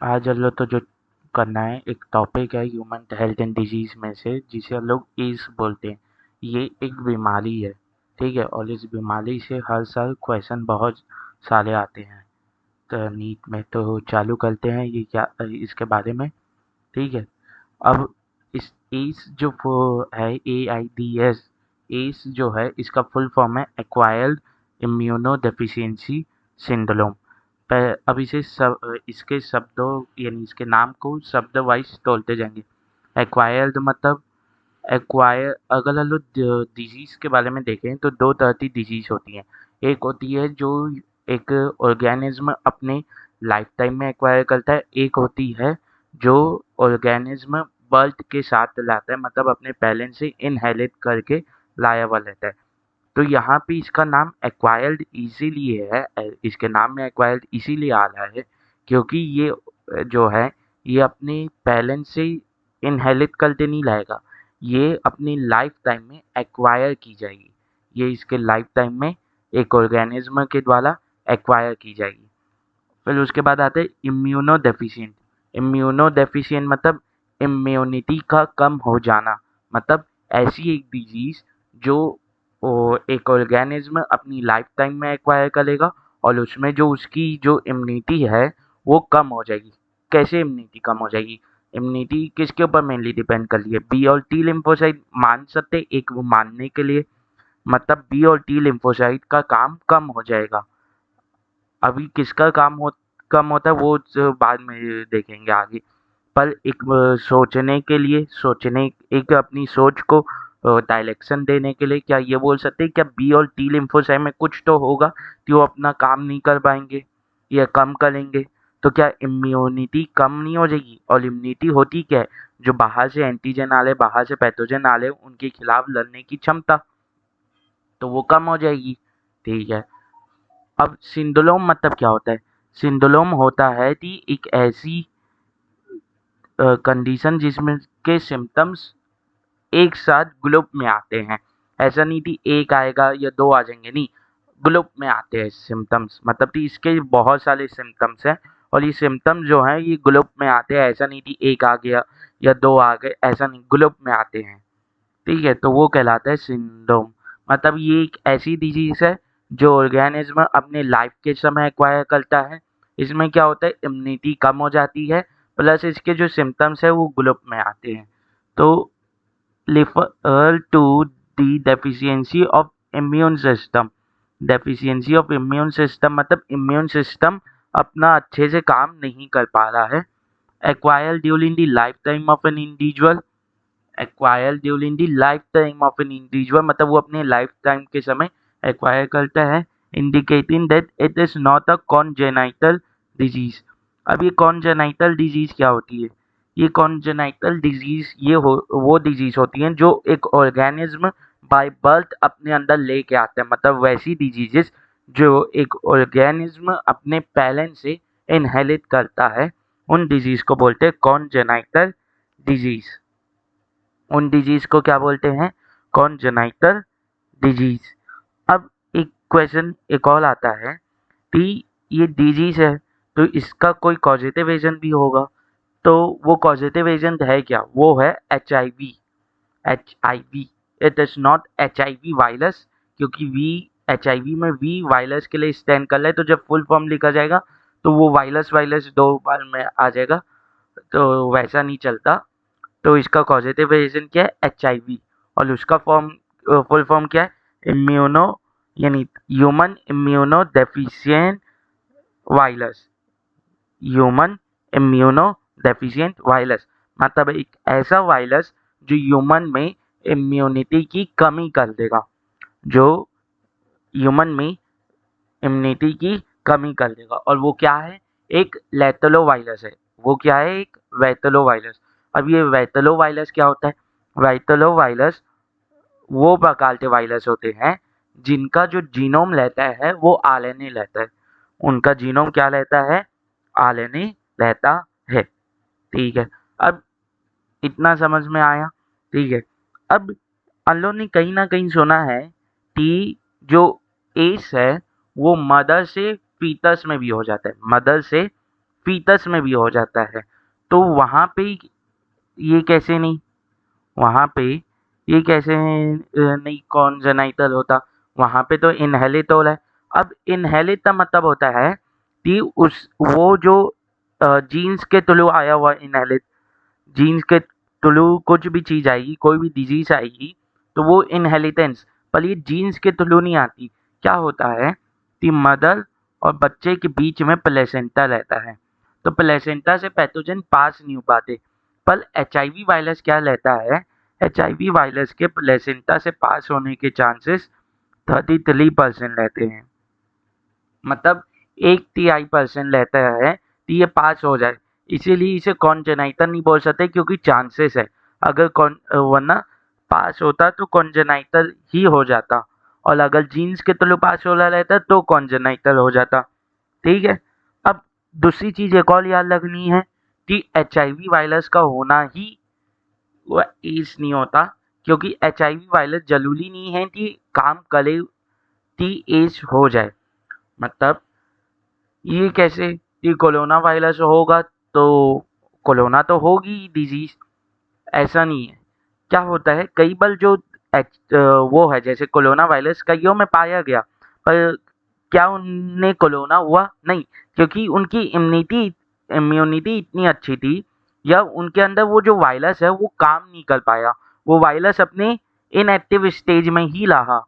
आज हम लोग तो जो करना है एक टॉपिक है ह्यूमन हेल्थ एंड डिजीज में से जिसे हम लोग एड्स बोलते हैं। ये एक बीमारी है, ठीक है, और इस बीमारी से हर साल क्वेश्चन बहुत सारे आते हैं। तो नीट में तो चालू करते हैं ये क्या इसके बारे में, ठीक है। अब इस एड्स जो है AIDS, एड्स जो है इसका फुल फॉर्म है एक्वायर्ड इम्यूनो डेफिशिएंसी सिंड्रोम। अब इसे इसके शब्दों यानी इसके नाम को शब्द वाइज तोड़ते जाएंगे। एक्वायर्ड मतलब एक्वायर, अगर हम लोग डिजीज के बारे में देखें तो दो तरह की डिजीज होती हैं। एक होती है जो एक ऑर्गेनिज्म अपने लाइफ टाइम में एक्वायर करता है, एक होती है जो ऑर्गेनिज्म बर्थ के साथ लाता है, मतलब अपने पेरेंट्स से इनहेरिट करके लाया हुआ रहता है। तो यहाँ पे इसका नाम एक्वायर्ड इसीलिए है, इसके नाम में एक्वायर्ड इसीलिए आ रहा है क्योंकि ये जो है ये अपने पेरेंट्स से इनहेरिट करके नहीं लाएगा, ये अपनी लाइफ टाइम में एक्वायर की जाएगी। ये इसके लाइफ टाइम में एक ऑर्गेनिज्म के द्वारा एक्वायर की जाएगी। फिर उसके बाद आते हैं इम्यूनो डेफिशिएंट। इम्यूनो डेफिशिएंट मतलब इम्यूनिटी का कम हो जाना, मतलब ऐसी एक डिजीज जो एक ऑर्गेनिज्म अपनी लाइफ टाइम में एक्वायर करेगा और उसमें जो उसकी जो इम्यूनिटी है वो कम हो जाएगी। कैसे इम्यूनिटी कम हो जाएगी? इम्यूनिटी किसके ऊपर मेनली डिपेंड कर रही है? बी और टी लिम्फोसाइट मान सकते एक वो मानने के लिए, मतलब बी और टी लिम्फोसाइट का काम कम हो जाएगा। अभी किसका काम कम होता है वो बाद में देखेंगे आगे। पर एक सोचने के लिए, सोचने एक अपनी सोच को डायरेक्शन देने के लिए क्या ये बोल सकते हैं क्या बी और टी लिम्फोसाइट में कुछ तो होगा कि वो अपना काम नहीं कर पाएंगे या कम करेंगे? तो क्या इम्यूनिटी कम नहीं हो जाएगी? और इम्यूनिटी होती क्या है? जो बाहर से एंटीजन आ रहे, बाहर से पैथोजन आ रहे, उनके खिलाफ लड़ने की क्षमता, तो वो कम हो जाएगी, ठीक है। अब सिंड्रोम मतलब क्या होता है? सिंड्रोम होता है कि एक ऐसी कंडीशन जिसमें के सिम्टम्स एक साथ ग्रुप में आते हैं। ऐसा नहीं कि एक आएगा या दो आ जाएंगे, नहीं, ग्रुप में आते हैं सिम्टम्स, मतलब कि इसके बहुत सारे सिम्टम्स हैं और ये सिम्टम्स जो हैं ये ग्रुप में आते हैं। ऐसा नहीं कि एक आ गया या दो आ गए, ऐसा नहीं, ग्रुप में आते हैं, ठीक है। तो वो कहलाता है सिंड्रोम। मतलब ये एक ऐसी डिजीज है जो ऑर्गेनिज्म अपने लाइफ के समय एक्वायर करता है। इसमें क्या होता है, इम्यूनिटी कम हो जाती है, प्लस इसके जो सिम्टम्स है वो ग्रुप में आते हैं। तो refer to the deficiency of immune system। deficiency of immune system मतलब immune system अपना अच्छे से काम नहीं कर पा रहा है। acquired during the lifetime of an individual। acquired during the lifetime of an individual मतलब वो अपने लाइफ टाइम के समय एक्वायर करता है। indicating that it is not a congenital disease। अब ये congenital disease क्या होती है? ये कॉन्जेनाइटल डिजीज ये वो डिजीज होती हैं जो एक ऑर्गेनिज्म बाय बर्थ अपने अंदर लेके आता है, मतलब वैसी डिजीजेस जो एक ऑर्गेनिज्म अपने पेरेंट से इनहेरिट करता है, उन डिजीज को बोलते हैं कॉन्जेनाइटल डिजीज। उन डिजीज को क्या बोलते हैं? Congenital disease. अब एक क्वेश्चन एक और आता है कि ये डिजीज है तो इसका कोई कॉजेटिव एजेंट भी होगा, तो वो कॉजेटिव एजेंट है क्या? वो है HIV। HIV, it is not HIV virus, क्योंकि वी HIV में वी वायरस के लिए स्टैंड कर रहा है, तो जब फुल फॉर्म लिखा जाएगा तो वो वायरस वायरस दो बार में आ जाएगा, तो वैसा नहीं चलता। तो इसका कॉजेटिव एजेंट क्या है? HIV। और उसका फुल फॉर्म क्या है? इम्यूनो यानी human immuno deficient virus. Human immuno deficient virus मतलब एक ऐसा वायरस जो ह्यूमन में इम्यूनिटी की कमी कर देगा, जो ह्यूमन में इम्यूनिटी की कमी कर देगा। और वो क्या है? एक लेटलो वायरस है। वो क्या है? एक वैटलो वायरस। अब ये वैटलो वायरस क्या होता है? वैटलो वायरस वो प्रकार के वायरस होते हैं जिनका जो जीनोम रहता है वो RNA रहता है। उनका जीनोम क्या रहता है? RNA रहता है, ठीक है। अब इतना समझ में आया, ठीक है। अब हम लोग ने कहीं ना कहीं सुना है कि जो एस है वो मदर से फीटस में भी हो जाता है, मदर से फीटस में भी हो जाता है। तो वहाँ पे ये कैसे नहीं, वहाँ पे ये कैसे नहीं कॉन्जेनाइटल होता, वहाँ पे तो इनहेरिटल है। अब इनहेरिट का मतलब होता है कि उस वो जो जीन्स के थ्रू आया हुआ इनहेरिट, जीन्स के थ्रू कुछ भी चीज़ आएगी, कोई भी डिजीज़ आएगी, तो वो इनहेरिटेंस, पर ये जीन्स के थ्रू नहीं आती। क्या होता है कि मदर और बच्चे के बीच में प्लेसेंटा रहता है, तो प्लेसेंटा से पैथोजन पास नहीं हो पाते। पर एचआईवी वायरस क्या रहता है, एचआईवी वायरस के प्लेसेंटा से पास होने के चांसेस 33% रहते हैं। मतलब 1 तिहाई% रहता है कि ये पास हो जाए, इसीलिए इसे कॉन्जेनाइटल नहीं बोल सकते, क्योंकि चांसेस है। अगर वरना पास होता तो कॉन्जेनाइटल ही हो जाता, और अगर जीन्स के थ्रू पास हो रहा रहता तो कॉन्जेनाइटल हो जाता। ठीक है। अब दूसरी चीज एक और याद रखनी है कि एचआईवी वायरस का होना ही वो एड्स नहीं होता, क्योंकि एचआईवी वायरस जरूरी नहीं है कि काम करे कि एड्स हो जाए। मतलब ये कैसे कि कोरोना वायरस होगा तो कोरोना तो होगी डिजीज, ऐसा नहीं है। क्या होता है कई बार जो वो है, जैसे कोरोना वायरस कईयों में पाया गया, पर क्या उन्हें कोरोना हुआ? नहीं, क्योंकि उनकी इम्यूनिटी इतनी अच्छी थी, या उनके अंदर वो जो वायरस है वो काम नहीं कर पाया, वो वायरस अपने इनएक्टिव स्टेज में ही रहा।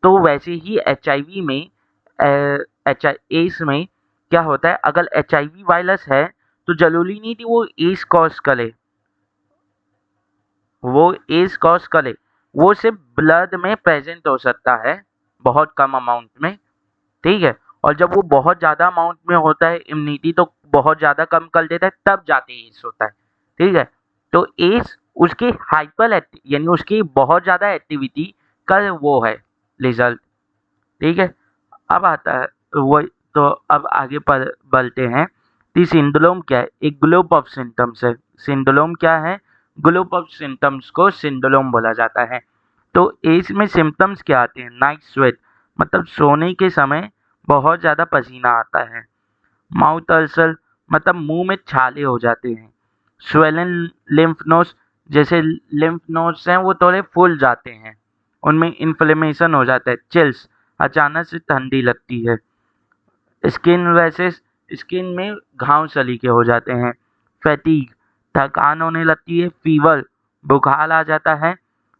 तो वैसे ही एचआईवी में, एड्स में क्या होता है, अगर एचआईवी वायरस है तो जरूरी नहीं थी वो एड्स कॉज करे, वो सिर्फ ब्लड में प्रेजेंट हो सकता है, बहुत कम अमाउंट में। ठीक है। और जब वो बहुत ज़्यादा अमाउंट में होता है, इम्यूनिटी तो बहुत ज़्यादा कम कर देता है, तब जाके एड्स होता है। ठीक है। तो एड्स उसकी हाइपर एक्टिव, यानी उसकी बहुत ज़्यादा एक्टिविटी का वो है रिजल्ट। ठीक है। अब आता है वो, तो अब आगे पर बढ़ते हैं कि सिंड्रोम क्या है। एक ग्रुप ऑफ सिम्टम्स है। सिंड्रोम क्या है? ग्रुप ऑफ सिम्टम्स को सिंड्रोम बोला जाता है। तो इसमें सिम्टम्स क्या आते हैं? नाइट स्वेट, मतलब सोने के समय बहुत ज़्यादा पसीना आता है। माउथ अल्सर, मतलब मुंह में छाले हो जाते हैं। स्वेलन लिम्फ नोड्स, जैसे लिम्फ नोड्स हैं वो थोड़े फूल जाते हैं, उनमें इन्फ्लेमेशन हो जाता है। चिल्स, अचानक से ठंडी लगती है। स्किन रैशेस, स्किन में घाव सलीके हो जाते हैं। फैटीग, थकान होने लगती है। फीवर, बुखार आ जाता है।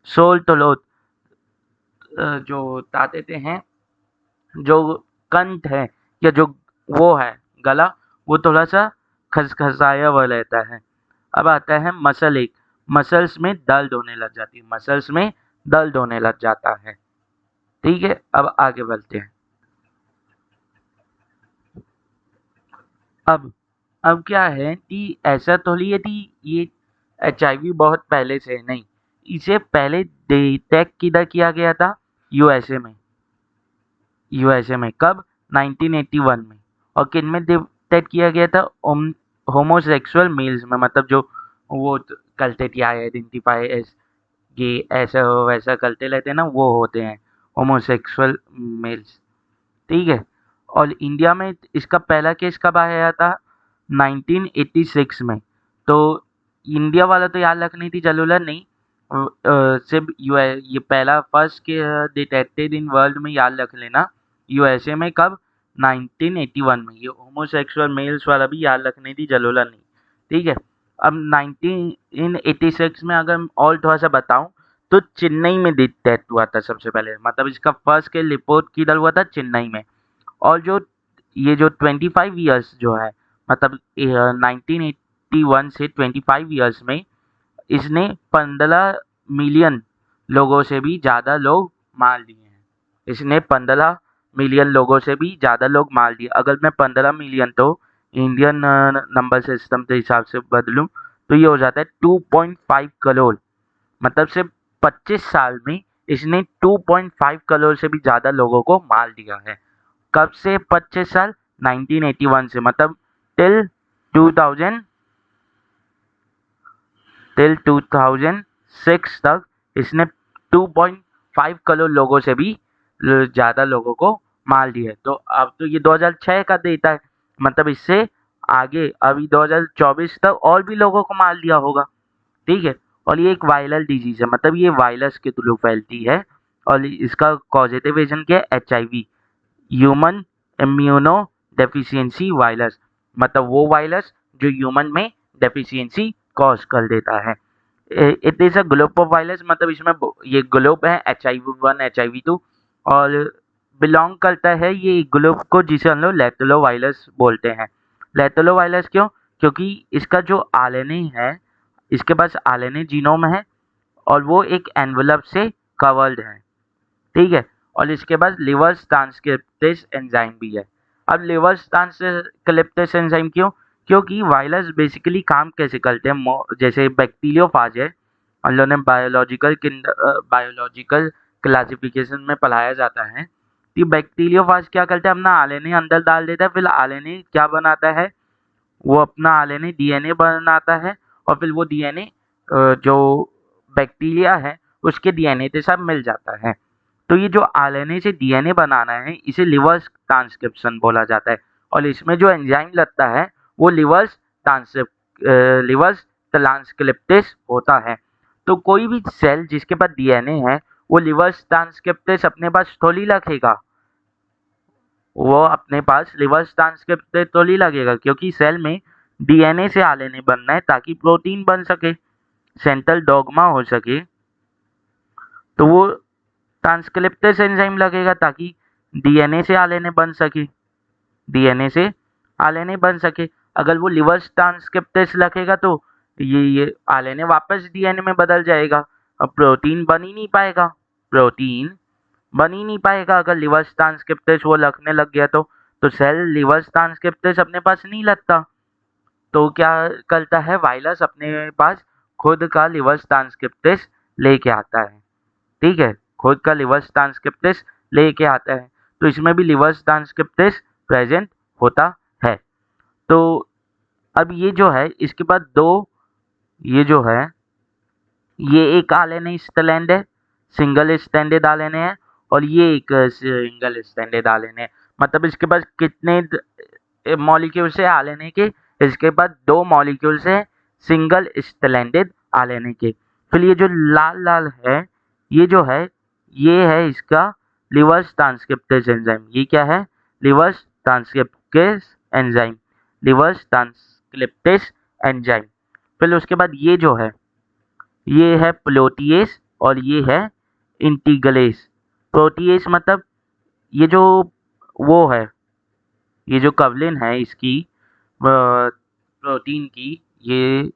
सोल थ्रोट, जो ताते हैं, जो कंठ है, या जो वो है गला, वो थोड़ा सा खसखसाया हुआ रहता है। अब आता है मसल एक, मसल्स में दर्द होने लग जाती है, मसल्स में दर्द होने लग जाता है। ठीक है। अब आगे बढ़ते हैं। अब क्या है कि ऐसा थोड़ी है कि ये एचआईवी बहुत पहले से है, नहीं, इसे पहले डिटेक्ट किधर किया गया था? यूएसए में। यूएसए में कब? 1981 में। और किन में डिटेक्ट किया गया था? होमोसेक्सुअल मेल्स में, मतलब जो वो करते थे आइडेंटिफाई एज गे, ऐसा वैसा करते रहते हैं ना, वो होते हैं होमोसेक्सुअल मेल्स। ठीक है। और इंडिया में इसका पहला केस कब आया था? 1986 में। तो इंडिया वाला तो याद रखने की जरूरत नहीं, सिर्फ ये पहला फर्स्ट के डिटेक्टेड इन वर्ल्ड में याद रख लेना। यूएसए में कब? 1981 में। ये होमोसेक्सुअल मेल्स वाला भी याद रखने की जरूरत नहीं। ठीक है। अब 1986 में अगर और थोड़ा सा बताऊं, तो चेन्नई में डिटेक्ट हुआ था सबसे पहले, मतलब इसका फर्स्ट के रिपोर्ट किधर हुआ था? चेन्नई में। और जो ये जो 25 ईयर्स जो है, मतलब 1981 से 25 ईयर्स में इसने 15 मिलियन लोगों से भी ज़्यादा लोग मार दिए हैं। इसने 15 मिलियन लोगों से भी ज़्यादा लोग मार दिए। अगर मैं 15 मिलियन तो इंडियन नंबर सिस्टम के हिसाब से बदलूं, तो ये हो जाता है 2.5 करोड़। मतलब सिर्फ 25 साल में इसने 2.5 करोड़ से भी ज़्यादा लोगों को मार दिया है। कब से 25 साल? 1981 से, मतलब टिल 2000, टिल 2006 तक इसने 2.5 करोड़ लोगों से भी ज़्यादा लोगों को मार दिया है। तो अब तो ये 2006 का देता है, मतलब इससे आगे अभी 2024 तक और भी लोगों को मार लिया होगा, ठीक है। और ये एक वायरल डिजीज है, मतलब ये वायरस के थ्रू फैलती है और इसका कॉजेटिव एजेंट क्या है, HIV, human immuno deficiency virus, मतलब वो वायरस जो ह्यूमन में डेफिशिएंसी कॉज कर देता है। It is a globe of virus, मतलब इसमें ये ग्लोब है HIV-1 HIV-2 और बिलोंग करता है ये ग्लोब को, जिसे हम लोग लैटेलो वायरस बोलते हैं। लैटेलो वायरस क्यों? क्योंकि इसका जो RNA है, इसके पास RNA जीनोम है और वो एक एनवेलप से कवर्ड है, ठीक है। और इसके बाद लिवर्स ट्रांसक्रिप्टेज एंजाइम भी है। अब लिवर्स ट्रांसक्रिप्टेज एंजाइम क्यों? क्योंकि वायरस बेसिकली काम कैसे करते हैं, जैसे बैक्टीरियोफाज है, हम लोगों ने बायोलॉजिकल क्लासिफिकेशन में पढ़ाया जाता है कि बैक्टीरियोफाज क्या करता है, अपना RNA अंदर डाल देता है, फिर RNA क्या बनाता है, वो अपना RNA DNA बनाता है और फिर वो DNA जो बैक्टीरिया है उसके DNA के साथ मिल जाता है। तो ये जो RNA से DNA बनाना है इसे लिवर्स ट्रांसक्रिप्शन बोला जाता है और इसमें जो एंजाइम लगता है वो लिवर्स ट्रांसक्रिप्टेज होता है। तो कोई भी सेल जिसके पास DNA है वो लिवर्स ट्रांसक्रिप्टेज अपने पास थोड़ी रखेगा, वो अपने पास रिवर्स ट्रांसक्रिप्ट तो नहीं लगेगा, क्योंकि सेल में DNA से RNA बनना है ताकि प्रोटीन बन सके, सेंट्रल डॉगमा हो सके, तो वो ट्रांसक्रिप्टेज एंजाइम लगेगा ताकि DNA से RNA बन सके, DNA से RNA बन सके। अगर वो रिवर्स ट्रांसक्रिप्टेज लगेगा तो ये RNA वापस DNA में बदल जाएगा, अब प्रोटीन बन ही नहीं पाएगा, प्रोटीन बन ही नहीं पाएगा अगर रिवर्स ट्रांसक्रिप्टेज वो लगने लग गया तो सेल रिवर्स ट्रांसक्रिप्टेज अपने पास नहीं लगता, तो क्या करता है वायरस अपने पास खुद का रिवर्स ट्रांसक्रिप्टेज लेके आता है, ठीक है, खुद का रिवर्स ट्रांसक्रिप्टेज लेके आता है। तो इसमें भी रिवर्स ट्रांसक्रिप्टेज प्रेजेंट होता है। तो अब ये जो है इसके बाद दो, ये जो है ये एक RNA स्ट्रैंड है, सिंगल स्ट्रैंडेड RNA है और ये एक सिंगल स्ट्रैंडेड RNA है। मतलब इसके पास कितने मॉलिक्यूल्स है RNA के, इसके पास 2 मॉलिक्यूल्स है सिंगल स्ट्रैंडेड RNA के। फिर ये जो लाल लाल है ये जो है ये है इसका रिवर्स ट्रांसक्रिप्टेज एंजाइम। ये क्या है? Reverse transcriptase enzyme, reverse transcriptase enzyme. फिर उसके बाद ये जो है ये है प्रोटीएस और ये है इंटीग्रेस। प्रोटीएस मतलब ये जो वो है, ये जो कवलिन है इसकी प्रोटीन की, ये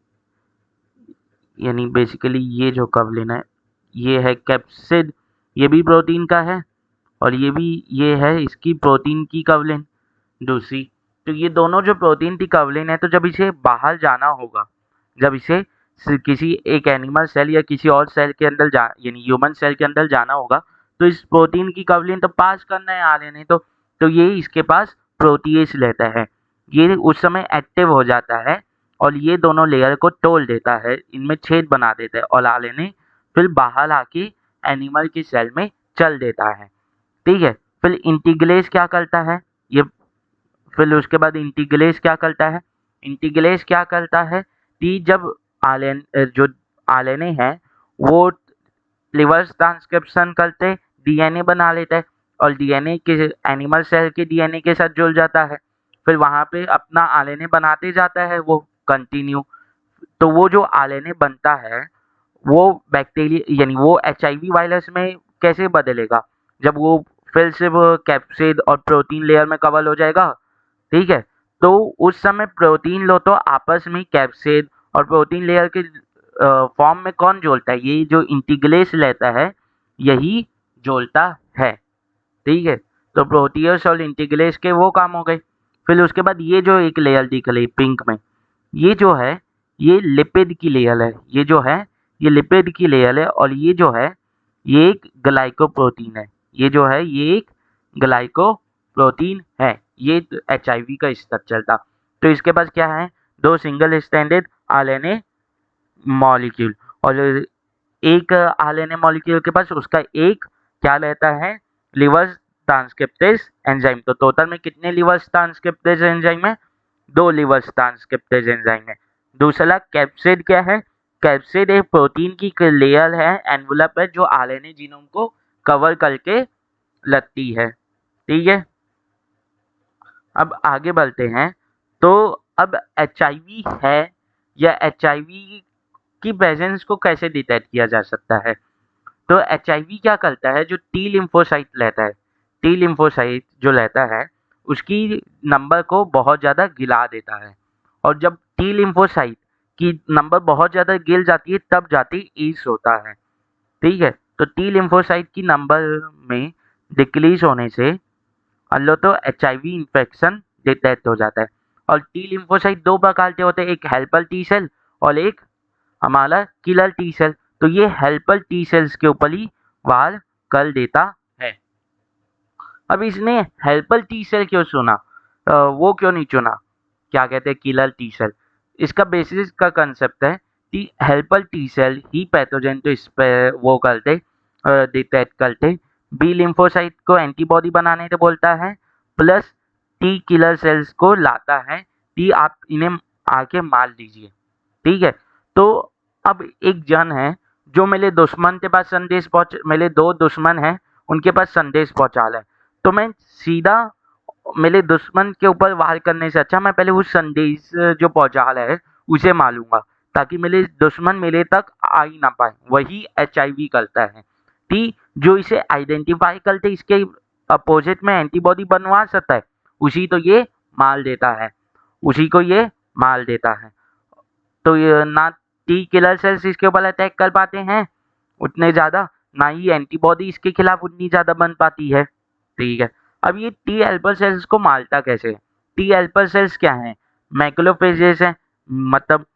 यानी बेसिकली ये जो कवलिन है ये है कैप्सिड, ये भी प्रोटीन का है और ये है इसकी प्रोटीन की कवलिन दूसरी। तो ये दोनों जो प्रोटीन की कवलिन है, तो जब इसे बाहर जाना होगा, जब इसे किसी एक एनिमल सेल या किसी और सेल के अंदर यानी ह्यूमन सेल के अंदर जाना होगा, तो इस प्रोटीन की कवलिन तो पास करना है RNA, तो ये इसके पास प्रोटीएस लेता है, ये उस समय एक्टिव हो जाता है और ये दोनों लेयर को तोड़ देता है, इनमें छेद बना देता है और RNA फिर बाहर आके एनिमल की सेल में चल देता है, ठीक है। फिर इंटीग्रेस क्या करता है, ये फिर उसके बाद इंटीग्रेस क्या करता है, इंटीग्रेस क्या करता है कि जब जो RNA है वो रिवर्स ट्रांसक्रिप्शन करते DNA बना लेता है और DNA के एनिमल सेल के DNA के साथ जुड़ जाता है, फिर वहाँ पे अपना RNA बनाते जाता है वो कंटिन्यू। तो वो जो RNA बनता है वो बैक्टीरिया यानी वो HIV वायरस में कैसे बदलेगा, जब वो फिर से वो कैप्सिड और प्रोटीन लेयर में कवर हो जाएगा, ठीक है। तो उस समय प्रोटीन लो तो आपस में कैप्सिड और प्रोटीन लेयर के फॉर्म में कौन जोड़ता है, ये जो इंटीग्रेस लेता है यही जोड़ता है, ठीक है। तो प्रोटीयस और इंटीग्रेस के वो काम हो गए। फिर उसके बाद ये जो एक लेयर दिख रही पिंक में, ये जो है ये लिपिड की लेयर है, ये जो है ये लिपिड की लेयर है और ये जो है ये एक ग्लाइकोप्रोटीन है, ये जो है ये एक ग्लाइकोप्रोटीन है, ये HIV का स्ट्रक्चर था। तो इसके पास क्या है, 2 सिंगल स्ट्रैंडेड RNA मॉलिक्यूल और एक RNA मॉलिक्यूल के पास उसका एक क्या रहता है, रिवर्स ट्रांसक्रिप्टेज एंजाइम। तो टोटल में कितने रिवर्स ट्रांसक्रिप्टेज एंजाइम है, दो लिवर ट्रांसक्रिप्टेज एंजाइम है। दूसरा कैप्सिड क्या है? कैप्सिड एक प्रोटीन की लेयर है, एनवलप है, जो आरएनए जीनोम को कवर करके लगती है। ठीक है, अब आगे बढ़ते हैं। तो अब एचआईवी है या एचआईवी की प्रेजेंस को कैसे डिटेक्ट किया जा सकता है? तो एचआईवी क्या करता है, जो टी लिम्फोसाइट लेता है, टी लिम्फोसाइट जो लेता है उसकी नंबर को बहुत ज़्यादा गिला देता है, और जब टी लिम्फोसाइट की नंबर बहुत ज़्यादा गिर जाती है तब जाती ईस होता है। ठीक है, तो टी लिम्फोसाइट की नंबर में डिक्रीज होने से लो तो एचआईवी इन्फेक्शन डिटेक्ट हो जाता है। और टी लिम्फोसाइट दो प्रकार के होते हैं, एक हेल्पर टी सेल और एक हमारा किलर टी सेल। तो ये हेल्पर टी सेल्स के ऊपर ही वार कर देता है। अब इसने हेल्पर टी सेल क्यों चुना, वो क्यों नहीं चुना, क्या कहते हैं, किलर टी सेल? इसका बेसिस का कंसेप्ट है कि हेल्पर टी सेल ही पैथोजन तो इस पे वो करते, डिटेक्ट करते। बी लिम्फोसाइट को एंटीबॉडी बनाने से बोलता है, प्लस टी किलर सेल्स को लाता है कि आप इन्हें आके मार दीजिए। ठीक है, तो अब एक जन है जो मेरे दुश्मन के पास संदेश पहुंच, मेरे दो दुश्मन हैं उनके पास संदेश पहुंचा है, तो मैं सीधा मेरे दुश्मन के ऊपर वार करने से अच्छा मैं पहले उस संदेश जो पहुंचा रहा है उसे मारूंगा, ताकि मेरे दुश्मन मेरे तक आ ही ना पाए। वही एचआईवी करता है कि जो इसे आइडेंटिफाई करते इसके अपोजिट में एंटीबॉडी बनवा सकता है, उसी तो ये मार देता है, उसी को ये मार देता है। तो ये ना टी किलर सेल्स इसके ऊपर अटैक कर पाते हैं उतने ज़्यादा, ना ही एंटीबॉडी इसके खिलाफ उतनी ज़्यादा बन पाती है। ठीक है, अब ये टी हेल्पर सेल्स को मारता कैसे है? टी हेल्पर सेल्स क्या हैं? मैक्रोफेजेस हैं, मतलब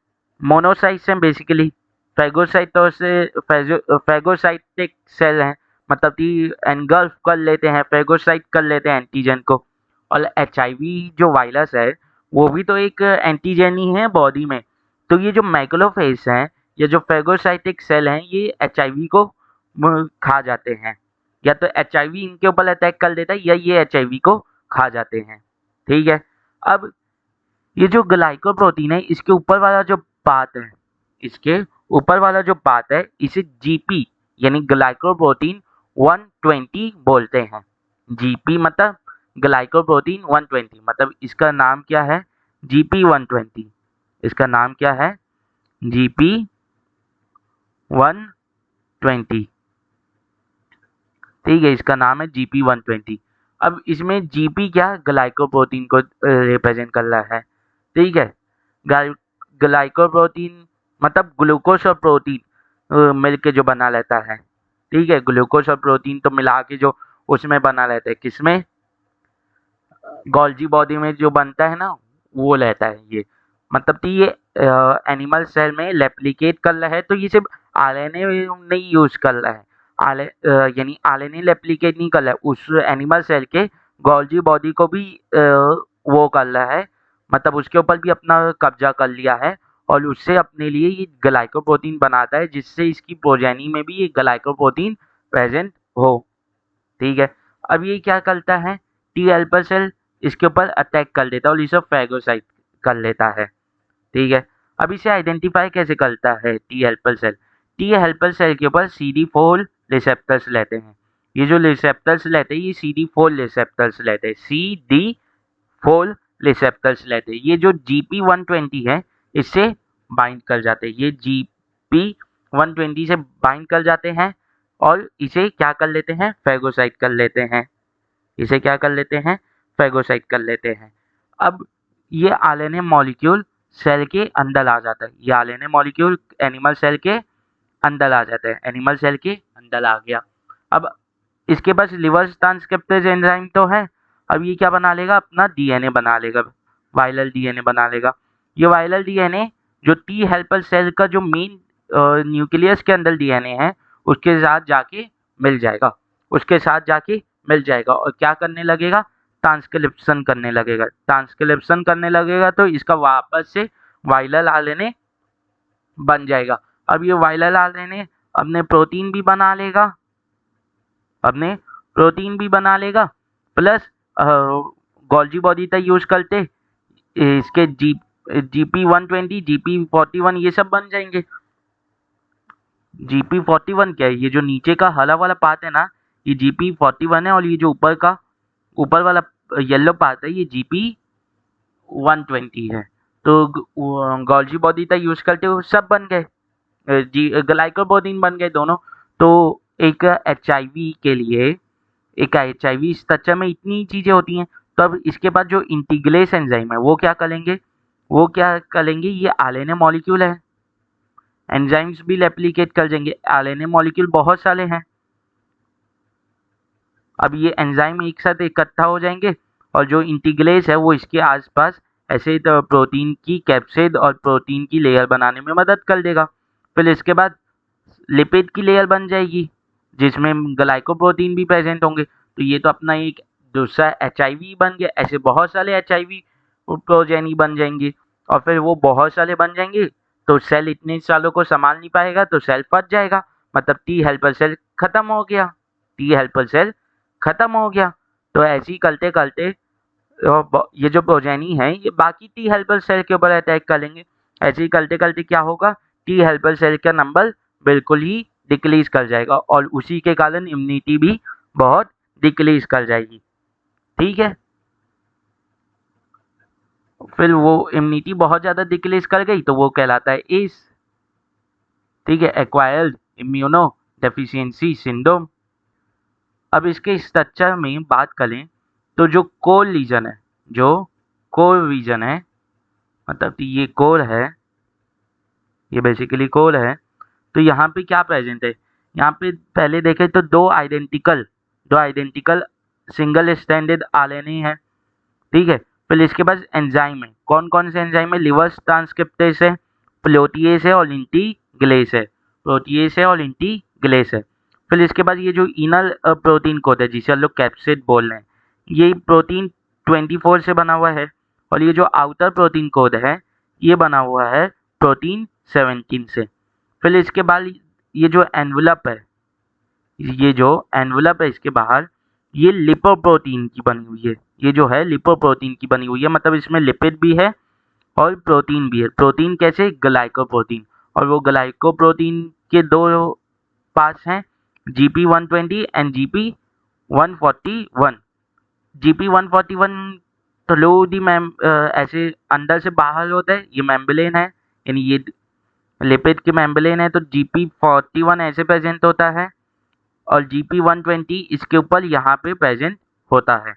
मोनोसाइट्स हैं बेसिकली। फैगोसाइटों से फैगोसाइटिक सेल हैं, मतलब कि एनगल्फ कर लेते हैं, फैगोसाइट कर लेते हैं एंटीजन को। और एचआईवी जो वायरस है वो भी तो एक एंटीजन ही है बॉडी में। तो ये जो मैक्रोफेज हैं, ये जो फैगोसाइटिक सेल हैं, ये एचआईवी को खा जाते हैं, या तो एचआईवी इनके ऊपर अटैक कर देता है या ये एचआईवी को खा जाते हैं। ठीक है, अब ये जो ग्लाइकोप्रोटीन है इसके ऊपर वाला जो पार्ट है, इसके ऊपर वाला जो पार्ट है इसे जीपी यानी ग्लाइकोप्रोटीन 120 बोलते हैं। जीपी मतलब ग्लाइकोप्रोटीन 120, मतलब इसका नाम क्या है? जीपी 120। इसका नाम क्या है? जीपी 120। ठीक है, इसका नाम है जीपी 120। अब इसमें जीपी क्या, ग्लाइकोप्रोटीन को रिप्रेजेंट कर रहा है। ठीक है, ग्लाइकोप्रोटीन मतलब ग्लूकोज और प्रोटीन मिल के जो बना लेता है। ठीक है, ग्लूकोज और प्रोटीन तो मिला के जो उसमें बना लेते हैं, किसमें? गोल्जी बॉडी में जो बनता है ना, वो रहता है ये। मतलब कि ये एनिमल सेल में रेप्लिकेट कर रहा है, तो ये सिर्फ आरएनए नहीं यूज कर रहा है, यानी आरएनए रेप्लिकेट नहीं कर रहा है, उस एनिमल सेल के गोल्जी बॉडी को भी वो कर रहा है, मतलब उसके ऊपर भी अपना कब्जा कर लिया है, और उससे अपने लिए ये ग्लाइकोप्रोटीन बनाता है, जिससे इसकी प्रोजेनी में भी ये ग्लाइकोप्रोटीन प्रेजेंट हो। ठीक है, अब ये क्या करता है, टी हेल्पर सेल इसके ऊपर अटैक कर लेता है और इसे फैगोसाइट कर लेता है। ठीक है, अब इसे आइडेंटिफाई कैसे करता है T helper cell? T helper cell के ऊपर CD4 रिसेप्टर्स लेते हैं। ये जो रिसेप्टर्स लेते हैं ये CD4 रिसेप्टर्स लेते हैं, CD4 रिसेप्टर्स लेते हैं। ये जो GP120 है इससे बाइंड कर जाते हैं, ये GP120 से बाइंड कर जाते हैं और इसे क्या कर लेते हैं, फैगोसाइट कर लेते हैं। इसे क्या कर लेते हैं, फैगोसाइट कर लेते हैं। अब ये आरएनए मॉलिक्यूल सेल के अंदर आ जाता है, ये आरएनए मॉलिक्यूल एनिमल सेल के अंदर आ जाता है, एनिमल सेल के अंदर आ गया। अब इसके पास लिवर ट्रांसक्रिप्टेज एंजाइम तो है, अब ये क्या बना लेगा, अपना डीएनए बना लेगा, वायरल डीएनए बना लेगा। ये वायरल डीएनए जो टी हेल्पर सेल का जो मेन न्यूक्लियस के अंदर डीएनए है उसके साथ जाके मिल जाएगा, उसके साथ जाके मिल जाएगा और क्या करने लगेगा, ट्रांसक्रिप्शन करने लगेगा। ट्रांसक्रिप्शन करने लगेगा तो इसका वापस से वायरल आरएनए बन जाएगा। अब ये वायरल आरएनए अपने प्रोटीन भी बना लेगा, अपने प्रोटीन भी बना लेगा, प्लस गोल्जी बॉडी तक यूज करते इसके GP120, GP41 ये सब बन जाएंगे। GP41 क्या है? ये जो नीचे का हरा वाला पार्ट है ना, ये GP41 है, और ये जो ऊपर वाला येलो पार्ट है, ये GP120 है। तो गॉल्जी बॉडी तक यूज करते हुए सब बन गए, ग्लाइकोप्रोटीन बन गए दोनों। तो एक HIV के लिए, एक HIV स्ट्रक्चर में इतनी चीजें होती हैं। तो अब इसके बाद जो इंटीग्रेस एंजाइम है वो क्या करेंगे, ये RNA मॉलिक्यूल है, एंजाइम्स भी रेप्लिकेट कर देंगे। RNA मॉलिक्यूल बहुत सारे हैं। अब ये एंजाइम एक साथ इकट्ठा हो जाएंगे, और जो इंटीग्रेस है वो इसके आसपास ऐसे प्रोटीन की कैप्सिड और प्रोटीन की लेयर बनाने में मदद कर देगा। फिर इसके बाद लिपिड की लेयर बन जाएगी, जिसमें ग्लाइकोप्रोटीन भी प्रेजेंट होंगे। तो ये तो अपना एक दूसरा HIV बन गया। ऐसे बहुत सारे HIV प्रोजेनी बन जाएंगे, और फिर वो बहुत सारे बन जाएंगे तो सेल इतने सालों को संभाल नहीं पाएगा, तो सेल फट जाएगा। मतलब टी हेल्पर सेल खत्म हो गया, टी हेल्पर सेल खत्म हो गया। तो ऐसे ही करते करते ये जो प्रोजेनी है ये बाकी टी हेल्पर सेल के ऊपर अटैक करेंगे। ऐसे ही करते करते क्या होगा, टी हेल्पर सेल का नंबर बिल्कुल ही डिक्रीज कर जाएगा, और उसी के कारण इम्यूनिटी भी बहुत डिक्रीज कर जाएगी। ठीक है, फिर वो इम्यूनिटी बहुत ज़्यादा डिक्रीज कर गई तो वो कहलाता है एस। ठीक है, एक्वायर्ड इम्यूनो डेफिशिएंसी सिंड्रोम। अब इसके स्ट्रक्चर में बात करें तो जो कोर रीजन है, मतलब कि ये कोर है, ये बेसिकली कोर है। तो यहाँ पे क्या प्रेजेंट है, यहाँ पे पहले देखें तो दो आइडेंटिकल सिंगल स्टैंडर्ड RNA है। ठीक है, फिर इसके बाद एंजाइम है। कौन कौन से एंजाइम है? रिवर्स ट्रांसक्रिप्टेज है, प्रोटीएस है और इंटीग्लेस है। फिर इसके बाद ये जो इनर प्रोटीन कोड है, जिसे हम लोग कैप्सिड बोल रहे हैं, ये प्रोटीन 24 से बना हुआ है, और ये जो आउटर प्रोटीन कोड है ये बना हुआ है प्रोटीन 17 से। फिर इसके बाद ये जो एनवलप है इसके बाहर, ये लिपोप्रोटीन की बनी हुई है। ये जो है लिपोप्रोटीन की बनी हुई है, मतलब इसमें लिपिड भी है और प्रोटीन भी है। प्रोटीन कैसे? ग्लाइकोप्रोटीन। और वो ग्लाइकोप्रोटीन के दो पार्ट्स हैं, GP120 and GP141। GP141 through the ऐसे अंदर से बाहर होता है, ये मेम्ब्रेन है, यानी ये लिपिड की मेम्ब्रेन है। तो GP41 ऐसे प्रेजेंट होता है, और GP120 इसके ऊपर यहाँ पे प्रेजेंट होता है।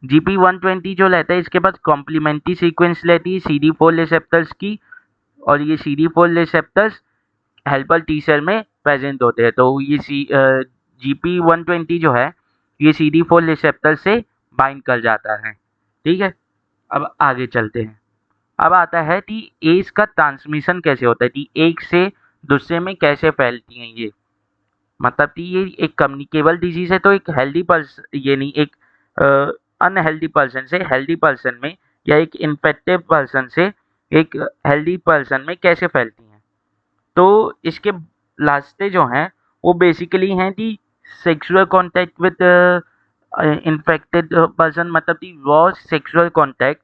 GP120 जो लेता है इसके पास कॉम्प्लीमेंट्री सीक्वेंस लेती है CD4 रिसेप्टर्स की, और ये CD4 receptors helper T cell में प्रेजेंट होते हैं। तो ये GP120 जो है ये CD4 रिसेप्टर से बाइंड कर जाता है। ठीक है, अब आगे चलते हैं। अब आता है कि एड्स का ट्रांसमिशन कैसे होता है, कि एक से दूसरे में कैसे फैलती हैं ये। मतलब कि ये एक कम्युनिकेबल डिजीज है, तो एक हेल्दी पर्सन, ये नहीं एक अनहेल्दी पर्सन से हेल्दी पर्सन में, या एक इन्फेक्टिव पर्सन से एक हेल्दी पर्सन में कैसे फैलती हैं। तो इसके रास्ते जो हैं वो बेसिकली हैं कि sexual contact with infected person, मतलब कि raw sexual contact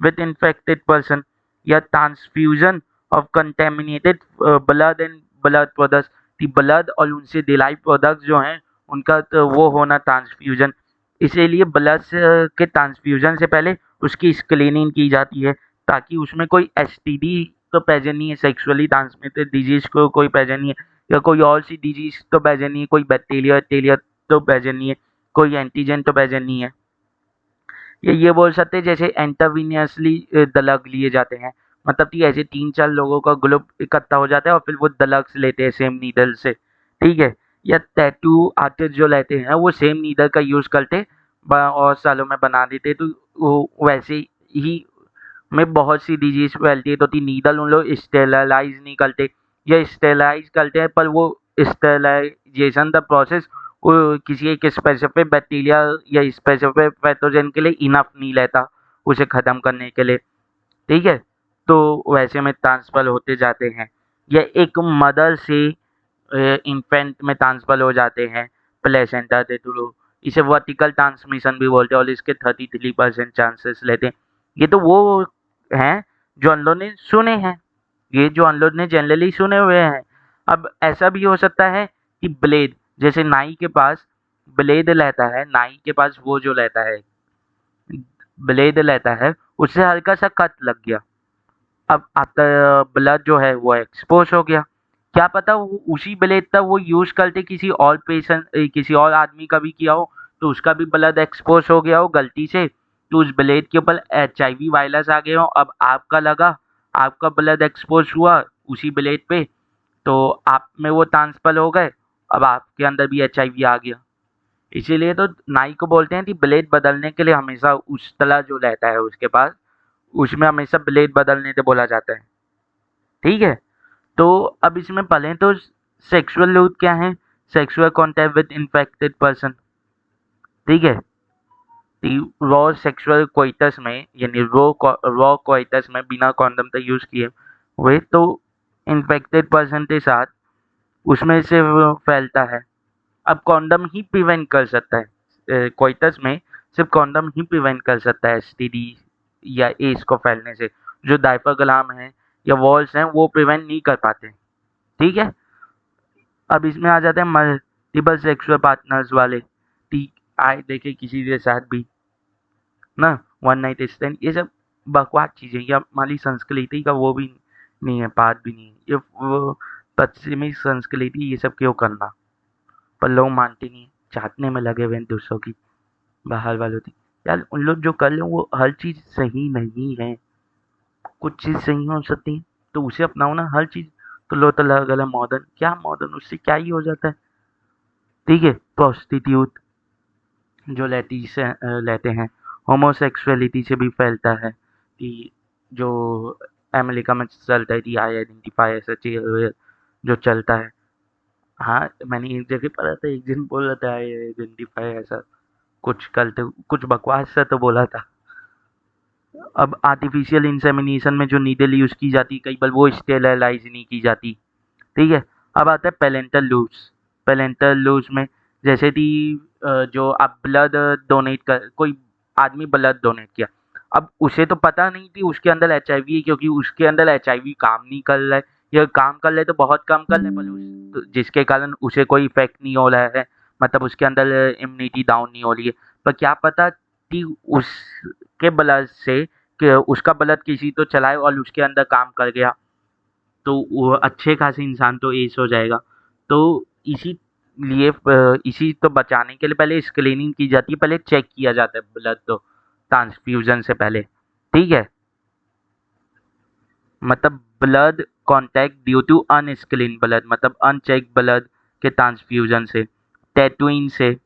with infected person, या transfusion of contaminated blood and blood products, कि ब्लड और उनसे डिराइव प्रोडक्ट्स जो हैं उनका तो वो होना ट्रांसफ्यूजन। इसीलिए ब्लड के ट्रांसफ्यूजन से पहले उसकी स्क्रीनिंग की जाती है, ताकि उसमें कोई STD तो प्रेजेंट नहीं है, सेक्सुअली ट्रांसमिटेड डिजीज को कोई प्रेजेंट नहीं है, या कोई और सी डिजीज तो प्रेजेंट नहीं है, कोई बैक्टीरिया तो प्रेजेंट नहीं है, कोई एंटीजन तो प्रेजेंट नहीं है। ये बोल सकते हैं जैसे इंटरवीनियसली दलग लिए जाते हैं, मतलब कि ऐसे 3-4 लोगों का ग्रुप इकट्ठा हो जाता है और फिर वो दलग्स लेते हैं सेम नीडल से। ठीक है, या टैटू आर्टिस्ट जो लेते हैं वो सेम नीडल का यूज़ करते और सालों में बना देते, तो वो वैसे ही में बहुत सी डिजीज फैलती है। तो नीडल उन लोग स्टेरलाइज नहीं करते, या स्टेरलाइज करते हैं पर वो स्टेरलाइजेशन द प्रोसेस वो किसी एक स्पेसिफिक बैक्टीरिया या स्पेसिफिक पैथोजन के लिए इनफ नहीं रहता उसे ख़त्म करने के लिए। ठीक है, तो वैसे में ट्रांसफर होते जाते हैं, या एक मदर से इन्फेंट में ट्रांसफर हो जाते हैं प्लेसेंटा के थ्रू। इसे वर्टिकल ट्रांसमिशन भी बोलते हैं और इसके 33% चांसेस लेते हैं। ये तो वो हैं जो हम लोग ने सुने हैं, ये जो हम लोग ने जनरली सुने हुए हैं। अब ऐसा भी हो सकता है कि ब्लेड, जैसे नाई के पास ब्लेड रहता है, नाई के पास वो जो रहता है ब्लेड रहता है, उससे हल्का सा कट लग गया, अब आफ्टर ब्लड जो है वो एक्सपोज हो गया। क्या पता वो उसी ब्लेड का वो यूज करते किसी और पेशेंट, किसी और आदमी का भी किया हो, तो उसका भी ब्लड एक्सपोज हो गया हो गलती से, तो उस ब्लेड के ऊपर HIV वायरस आ गए हो, अब आपका लगा, आपका ब्लड एक्सपोज हुआ उसी ब्लेड पे, तो आप में वो ट्रांसफर हो गए, अब आपके अंदर भी HIV आ गया। इसीलिए तो नाई को बोलते हैं कि ब्लेड बदलने के लिए हमेशा उस तला जो रहता है उसके पास, उसमें हमेशा ब्लेड बदलने से बोला जाता है। ठीक है, तो अब इसमें पढ़ें तो सेक्सुअल लूट क्या है? Sexual contact with infected person. ठीक है, रॉ सेक्सुअल कोइटस में, यानी रॉ कोइटस में बिना कॉन्डम का यूज किए हुए तो इन्फेक्टेड पर्सन के साथ उसमें से वो फैलता है। अब कॉन्डम ही प्रिवेंट कर सकता है, कोइटस में सिर्फ कॉन्डम ही प्रिवेंट कर सकता है STD या एड्स को फैलने से। जो डायफ्राग्राम है या वॉल्स हैं वो प्रिवेंट नहीं कर पाते। ठीक है, अब इसमें आ जाते हैं मल्टीपल सेक्सुअल पार्टनर्स वाले। ठीक, आए देखे किसी के साथ भी ना वन नाइट स्टैंड, ये सब बकवास चीज़ें, या हमारी संस्कृति का वो भी नहीं है, पार्ट भी नहीं है ये। वो पश्चिमी संस्कृति ये सब क्यों करना, पर लोग मानते नहीं हैं, चाटने में लगे हुए हैं दूसरों की, बाहर वालों की। यार उन लोग जो कर रहे हैं वो हर चीज़ सही नहीं है, कुछ चीज़ सही हो सकती है तो उसे अपनाओ ना, हर चीज़ तो लो तो अलग अलग मॉडर्न, क्या मॉडर्न, उससे क्या ही हो जाता है। ठीक है, प्रोस्टिट्यूट जो लेते हैं, होमोसेक्सुअलिटी से भी फैलता है, कि जो अमेरिका में चलता है कि आई आइडेंटिफाई ऐसा चीज जो चलता है। हाँ, मैंने एक जगह पढ़ा था, एक दिन बोल रहा था आई आइडेंटिफाई ऐसा कुछ करते, कुछ बकवास सा तो बोला था। अब आर्टिफिशियल इंसेमिनेशन में जो नीडल यूज की जाती है, कई बार वो स्टेरिलाइज नहीं की जाती। ठीक है, अब आता है पेरेंटल लूप्स। पेरेंटल लूप्स में जैसे कि जो आप ब्लड डोनेट कर, कोई आदमी ब्लड डोनेट किया, अब उसे तो पता नहीं थी उसके अंदर HIV है, क्योंकि उसके अंदर HIV काम नहीं कर रहा है, या काम कर रहे तो बहुत कम कर रहे, पर तो जिसके कारण उसे कोई इफेक्ट नहीं हो रहा है, मतलब उसके अंदर इम्यूनिटी डाउन नहीं हो रही है। पर क्या पता कि उसके ब्लड से, कि उसका ब्लड किसी तो चलाए और उसके अंदर काम कर गया, तो वो अच्छे खासे इंसान तो एज हो जाएगा। तो इसीलिए इसी तो बचाने के लिए पहले स्क्रीनिंग की जाती है, पहले चेक किया जाता है ब्लड तो ट्रांसफ्यूजन से पहले। ठीक है, मतलब blood contact due to unscreened blood, मतलब अनचेक ब्लड के ट्रांसफ्यूजन से, टैटूइंग से,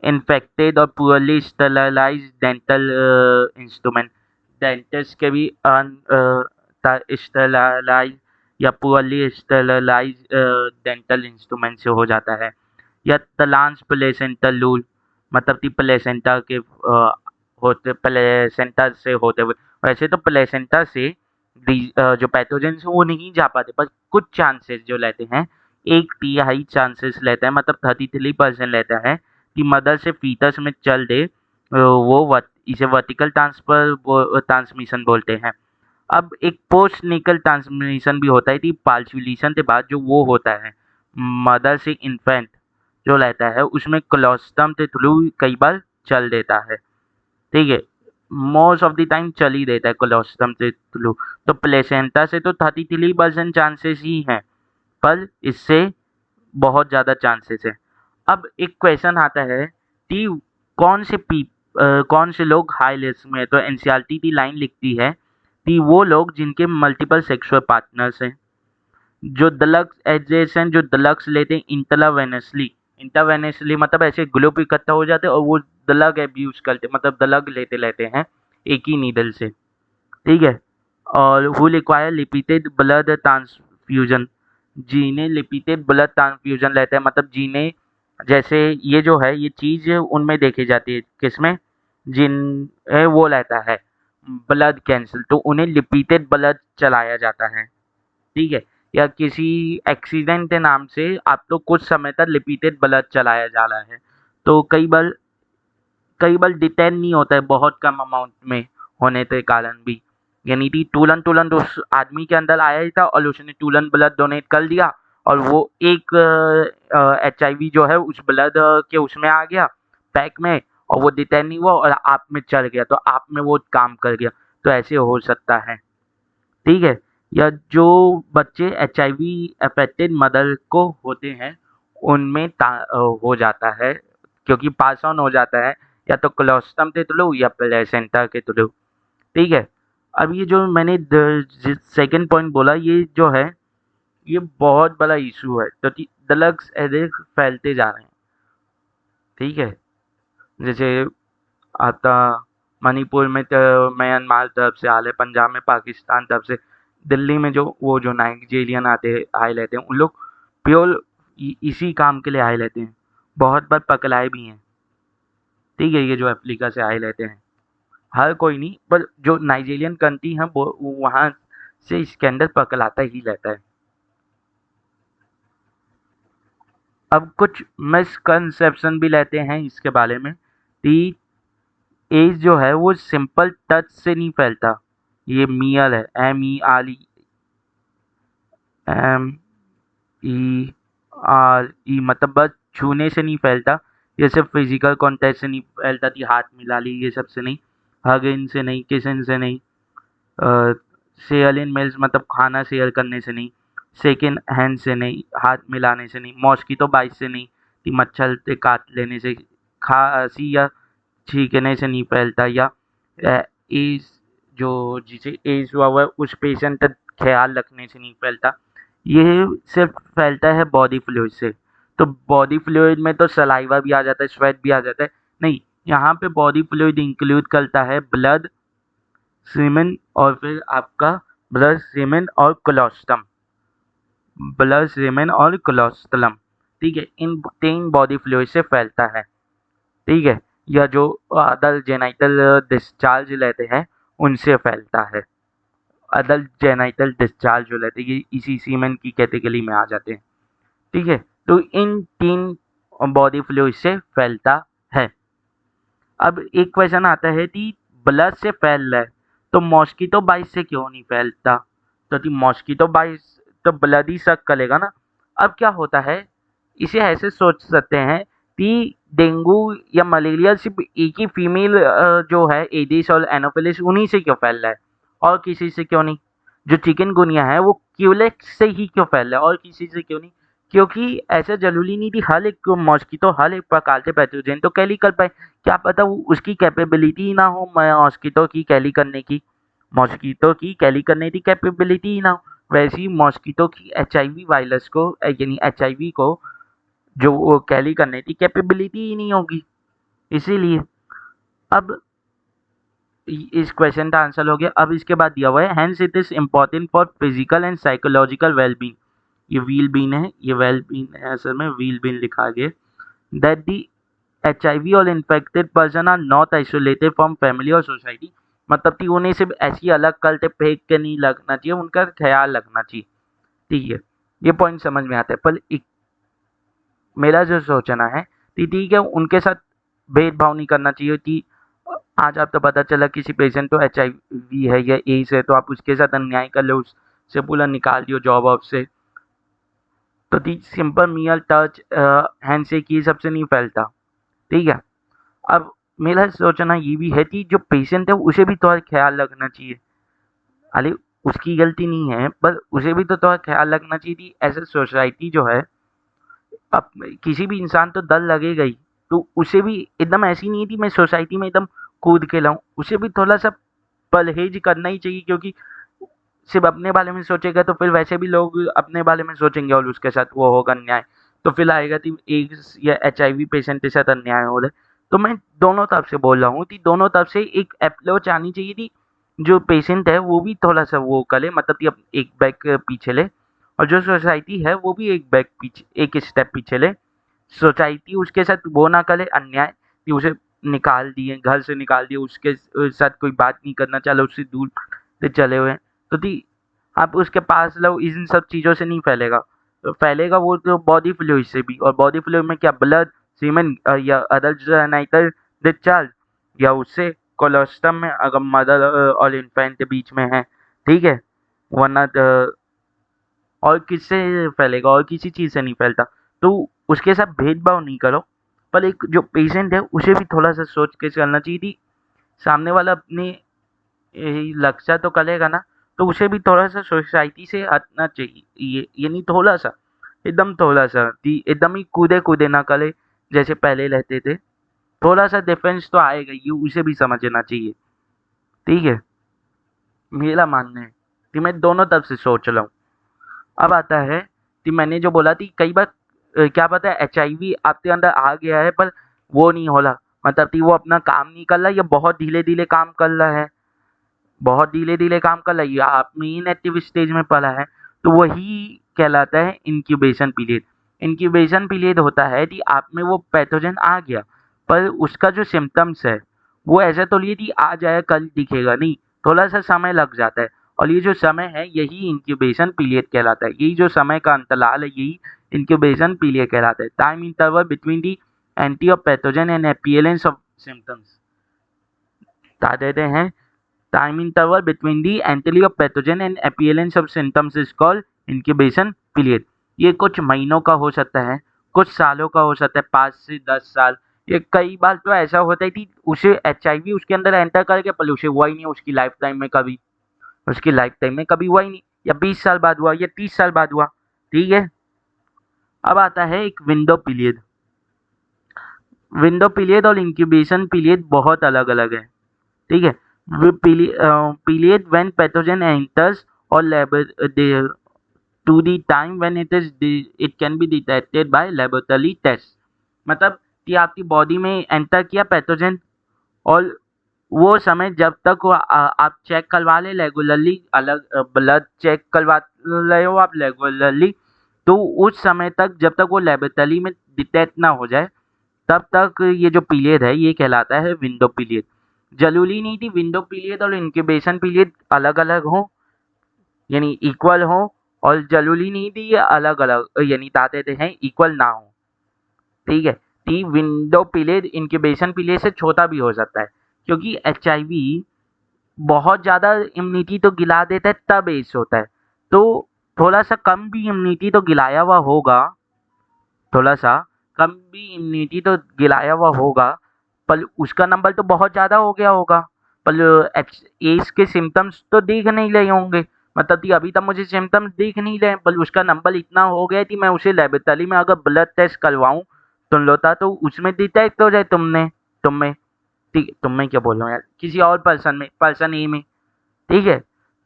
इन्फेक्टेड और poorly sterilised dental instrument, dentist के भी स्टरलाइज या पुअरली स्टरलाइज डेंटल इंस्ट्रूमेंट से हो जाता है, या तलांस प्लेसेंटल लूल, मतलब कि प्लेसेंटा के होते, प्लेसेंटा से होते हुए। वैसे तो प्लेसेंटा से जो पैथोजेंस वो नहीं जा पाते, पर कुछ चांसेस जो लेते हैं, 1/3 चांसेस लेता है, मतलब 33% लेता है कि मदर से फीटस में चल दे, इसे वर्टिकल ट्रांसमिशन बोलते हैं। अब एक पोस्ट निकल ट्रांसमिशन भी होता है कि पार्चुलेशन के बाद जो वो होता है मदर से इन्फेंट जो रहता है, उसमें कोलोस्टम के थ्रू कई बार चल देता है। ठीक है, मोस्ट ऑफ द टाइम चल ही देता है कोलोस्टम के थ्रू। तो प्लेसेंटा से तो 33% चांसेस ही हैं, पर इससे बहुत ज़्यादा चांसेस है। अब एक क्वेश्चन आता है कि कौन से लोग हाई रिस्क में है, तो एनसीईआरटी की लाइन लिखती है कि वो लोग जिनके मल्टीपल सेक्सुअल पार्टनर्स हैं, जो ड्रग्स एडजेसेंट, जो ड्रग्स लेते हैं इंट्रावेनसली, इंट्रावेनसली मतलब ऐसे ग्लूप इकट्ठा हो जाते हैं और वो ड्रग एब्यूज करते, मतलब ड्रग लेते लेते हैं एक ही नीडल से। ठीक है, और who require repeated blood transfusion, जिन्हें रिपीटेड ब्लड ट्रांसफ्यूजन लेते हैं, मतलब जिन्हें, जैसे ये जो है ये चीज़ उनमें देखी जाती है, किसमें, जिन वो रहता है ब्लड कैंसल, तो उन्हें रिपीटेड ब्लड चलाया जाता है। ठीक है, या किसी एक्सीडेंट के नाम से आपको कुछ समय तक रिपीटेड ब्लड चलाया जा रहा है, तो कई बार कई बार डिटेन नहीं होता है बहुत कम अमाउंट में होने के कारण भी। यानी कि तुरंत उस आदमी के अंदर आया ही था और उसने तुरंत ब्लड डोनेट कर दिया और वो एक HIV जो है उस ब्लड के उसमें आ गया पैक में, और वो डिटेन नहीं हुआ और आप में चढ़ गया, तो आप में वो काम कर गया। तो ऐसे हो सकता है, ठीक है। या जो बच्चे HIV अफेक्टेड मदर को होते हैं उनमें हो जाता है, क्योंकि पास ऑन हो जाता है या तो कोलोस्टम के थ्रू या प्लेसेंटा के थ्रू, ठीक है। अब ये जो मैंने सेकंड पॉइंट बोला, ये जो है ये बहुत बड़ा इशू है, क्योंकि ड्रग्स एडिक्ट फैलते जा रहे हैं, ठीक है। जैसे आता मणिपुर में तो म्यांमार तरफ से आ रहे, पंजाब में पाकिस्तान तरफ से, दिल्ली में जो वो जो नाइजीरियन आए लेते हैं, उन लोग प्योर इसी काम के लिए आए लेते हैं, बहुत बार पकड़ाए भी हैं, ठीक है। ये जो अफ्रीका से आए लेते हैं, हर कोई नहीं, पर जो नाइजीरियन कंट्री है वो वहाँ से इसके अंदर पकड़ाता ही रहता है। अब कुछ मिसकंसेप्शन भी लेते हैं इसके बारे में कि एज जो है वो सिंपल टच से नहीं फैलता, ये मियल है, MERE मतलब बस छूने से नहीं फैलता, ये सिर्फ फिजिकल कॉन्टेक्ट से नहीं फैलता कि हाथ मिला ली, ये सब से नहीं, हगिंग से नहीं, किसिंग से नहीं, शेयर इन मील्स मतलब खाना शेयर करने से नहीं, सेकंड हैंड से नहीं, हाथ मिलाने से नहीं, मॉस्किटो बाइट से नहीं कि मच्छर से काट लेने से, खांसी या छींकने से नहीं फैलता, या एज जो जिसे एज हुआ है उस पेशेंट का ख्याल रखने से नहीं फैलता, ये सिर्फ फैलता है बॉडी फ्लूइड से। तो बॉडी फ्लूइड में तो सलाइवा भी आ जाता है, स्वेट भी आ जाता है, नहीं, यहाँ पे बॉडी फ्लूइड इंक्लूड करता है ब्लड, सीमेन और फिर आपका ब्लड, सीमेन और कोलोस्टम, ब्लड, सीमेन और कोलोस्टलम, ठीक है। इन 3 बॉडी फ्लूइड से फैलता है, ठीक है। या जो अदर जेनाइटल डिस्चार्ज लेते हैं उनसे फैलता है, अदर जेनाइटल डिस्चार्ज जो लेते हैं ये इसी सीमेन की कैटेगरी में आ जाते हैं, ठीक है। तो इन 3 बॉडी फ्लूइड से फैलता है। अब एक क्वेश्चन आता है कि ब्लड से फैल रहा है तो मॉस्किटो बाइट से क्यों नहीं फैलता, तो मॉस्किटो बाइट तो ब्लड ही सक करेगा ना। अब क्या होता है, इसे ऐसे सोच सकते हैं कि डेंगू या मलेरिया सिर्फ एक ही फीमेल जो है एडिस और एनोफिलिस उन्हीं से क्यों फैल रहा है और किसी से क्यों नहीं। जो चिकनगुनिया है वो क्यूलेक्स से ही क्यों फैल रहा है और किसी से क्यों नहीं, क्योंकि ऐसा जरूरी नहीं थी हर एक मॉस्किटो हर एक प्रकार के पैथोजन तो कैली कर पाए, क्या पता वो उसकी कैपेबिलिटी ही ना हो मॉस्किटो की कैली करने की, मॉस्किटो की कैली करने की कैपेबिलिटी ही ना हो। वैसे ही मॉस्किटो की HIV वायरस को यानी HIV को जो वो कैली करने की कैपेबिलिटी ही नहीं होगी, इसीलिए। अब इस क्वेश्चन का आंसर हो गया। अब इसके बाद दिया हुआ है hence it is important for physical and psychological wellbeing, ये व्हील बीन है, ये वेल बीन है, असल में व्हील बीन लिखा गया, दैट दी HIV और infected person are not isolated from family और सोसाइटी, मतलब कि उन्हें सिर्फ ऐसी अलग करते फेंक के नहीं लगना चाहिए, उनका ख्याल रखना चाहिए, ठीक है। ये पॉइंट समझ में आता है, पर मेरा जो सोचना है कि ठीक है उनके साथ भेदभाव नहीं करना चाहिए कि आज आपको पता चला किसी पेशेंट को HIV है या एड्स है तो आप उसके साथ अन्याय कर लो, उससे पूरा निकाल दियो जॉब ऑफ से, तो दी सिंपल मियर टच हैंडशेक ये सबसे नहीं फैलता, ठीक है। अब मेरा सोचना ये भी है कि जो पेशेंट है उसे भी थोड़ा ख्याल रखना चाहिए, अरे उसकी गलती नहीं है पर उसे भी तो थोड़ा ख्याल रखना चाहिए कि ऐसे सोसाइटी जो है, अब किसी भी इंसान तो डर लगेगा ही, तो उसे भी एकदम ऐसी नहीं है कि मैं सोसाइटी में एकदम कूद के लाऊं, उसे भी थोड़ा सा परहेज करना ही चाहिए, क्योंकि सिर्फ अपने बारे में सोचेगा तो फिर वैसे भी लोग अपने बारे में सोचेंगे और उसके साथ वो होगा अन्याय, तो फिर आएगा कि एड्स या HIV पेशेंट के साथ अन्याय हो रहा है। तो मैं दोनों तरफ से बोल रहा हूँ कि दोनों तरफ से एक अप्रोच आनी चाहिए थी, जो पेशेंट है वो भी थोड़ा सा वो करे, मतलब कि एक बैग पीछे ले, और जो सोसाइटी है वो भी एक बैग पीछे, एक स्टेप पीछे ले। सोसाइटी उसके साथ वो ना करे अन्याय कि उसे निकाल दिए, घर से निकाल दिए, उसके साथ कोई बात नहीं करना, चलो उससे दूर से चले हुए हैं, तो दी आप उसके पास लो, इन सब चीज़ों से नहीं फैलेगा, तो फैलेगा वो तो बॉडी फ्लूइड से भी, और बॉडी फ्लूइड में क्या ब्लड, सीमेन या अदर जेनाइटल डिस्चार्ज, या उससे कोलोस्टम में अगर मदर और इन्फेंट के बीच में है, ठीक है, वरना और किससे फैलेगा, और किसी चीज़ से नहीं फैलता। तो उसके साथ भेदभाव नहीं करो, पर एक जो पेशेंट है उसे भी थोड़ा सा सोच के चलना चाहिए कि सामने वाला अपने लक्ष्य तो करेगा ना, तो उसे भी थोड़ा सा सोसाइटी से हटना चाहिए, ये नहीं थोड़ा सा, एकदम थोड़ा सा कि एकदम ही कूदे कूदे ना करे जैसे पहले रहते थे। थोड़ा सा डिफरेंस तो आएगा, ये उसे भी समझना चाहिए, ठीक है। मेरा मानना है कि मैं दोनों तरफ से सोच रहा हूँ। अब आता है कि मैंने जो बोला थी कई बार क्या पता है एचआईवी आपके अंदर आ गया है पर वो नहीं हो रहा, मतलब कि वो अपना काम नहीं कर रहा या बहुत धीरे धीरे काम कर रहा है, बहुत धीरे धीरे काम कर रहा है या आप में इनएक्टिव स्टेज में पड़ा है, तो वही कहलाता है इंक्यूबेशन पीरियड। इंक्यूबेशन पीरियड होता है कि आप में वो पैथोजन आ गया, पर उसका जो सिम्टम्स है वो ऐसा तो नहीं है कि आज आया कल दिखेगा, नहीं, थोड़ा सा समय लग जाता है। और ये जो समय है यही इंक्यूबेशन पीरियड कहलाता है, यही जो समय का अंतराल है यही इंक्यूबेशन पीरियड कहलाता है। Time interval between the entry of pathogen and appearance of symptoms, बता देते हैं। Time interval between the entry of pathogen and appearance of symptoms is called incubation period. ये कुछ महीनों का हो सकता है, कुछ सालों का हो सकता है, 5 से 10 साल। ये कई बार तो ऐसा होता है कि उसे एचआईवी उसके अंदर एंटर करके पर उसे हुआ ही नहीं, उसकी लाइफ टाइम में कभी, उसकी लाइफ टाइम में कभी हुआ ही नहीं, या 20 साल बाद हुआ या 30 साल बाद हुआ, ठीक है। अब आता है एक विंडो पीरियड। विंडो पीरियड और इंक्यूबेशन पीरियड बहुत अलग अलग है, ठीक है। पीरियड व्हेन पैथोजन एंटर्स और to the time when it can be detected by laboratory test, मतलब कि आपकी बॉडी में एंटर किया पैथोजन, और वो समय जब तक वो आप चेक करवा लें रेगुलरली, अलग ब्लड चेक करवा रहे हो आप रेगुलरली, तो उस समय तक जब तक वो लेबोरेटरी में डिटेक्ट ना हो जाए तब तक ये जो पीरियड है ये कहलाता है विंडो पीरियड। जरूरी नहीं थी विंडो पीरियड और इंक्यूबेशन पीरियड अलग अलग हो, यानी इक्वल हो, और जरूरी नहीं थी ये अलग अलग यानी ताते हैं इक्वल ना हो, ठीक है। T window period incubation period से छोटा भी हो सकता है, क्योंकि एचआईवी बहुत ज़्यादा इम्यूनिटी तो गिला देता है तब एड्स होता है, तो थोड़ा सा कम भी इम्यूनिटी तो गिलाया हुआ होगा, थोड़ा सा कम भी इम्यूनिटी तो गिलाया हुआ होगा, पर उसका नंबर तो बहुत ज़्यादा हो गया होगा, पर एड्स के सिम्टम्स तो दिख नहीं रहे होंगे, मतलब कि अभी तक मुझे सिम्टम्स दिख नहीं रहे, पर उसका नंबर इतना हो गया कि मैं उसे लेबोरेटरी में अगर ब्लड टेस्ट करवाऊँ तुम लोता तो उसमें डिटेक्ट हो जाए तुम में, ठीक, तुम में क्या बोल रहा हूँ यार, किसी और पर्सन ए में, ठीक है।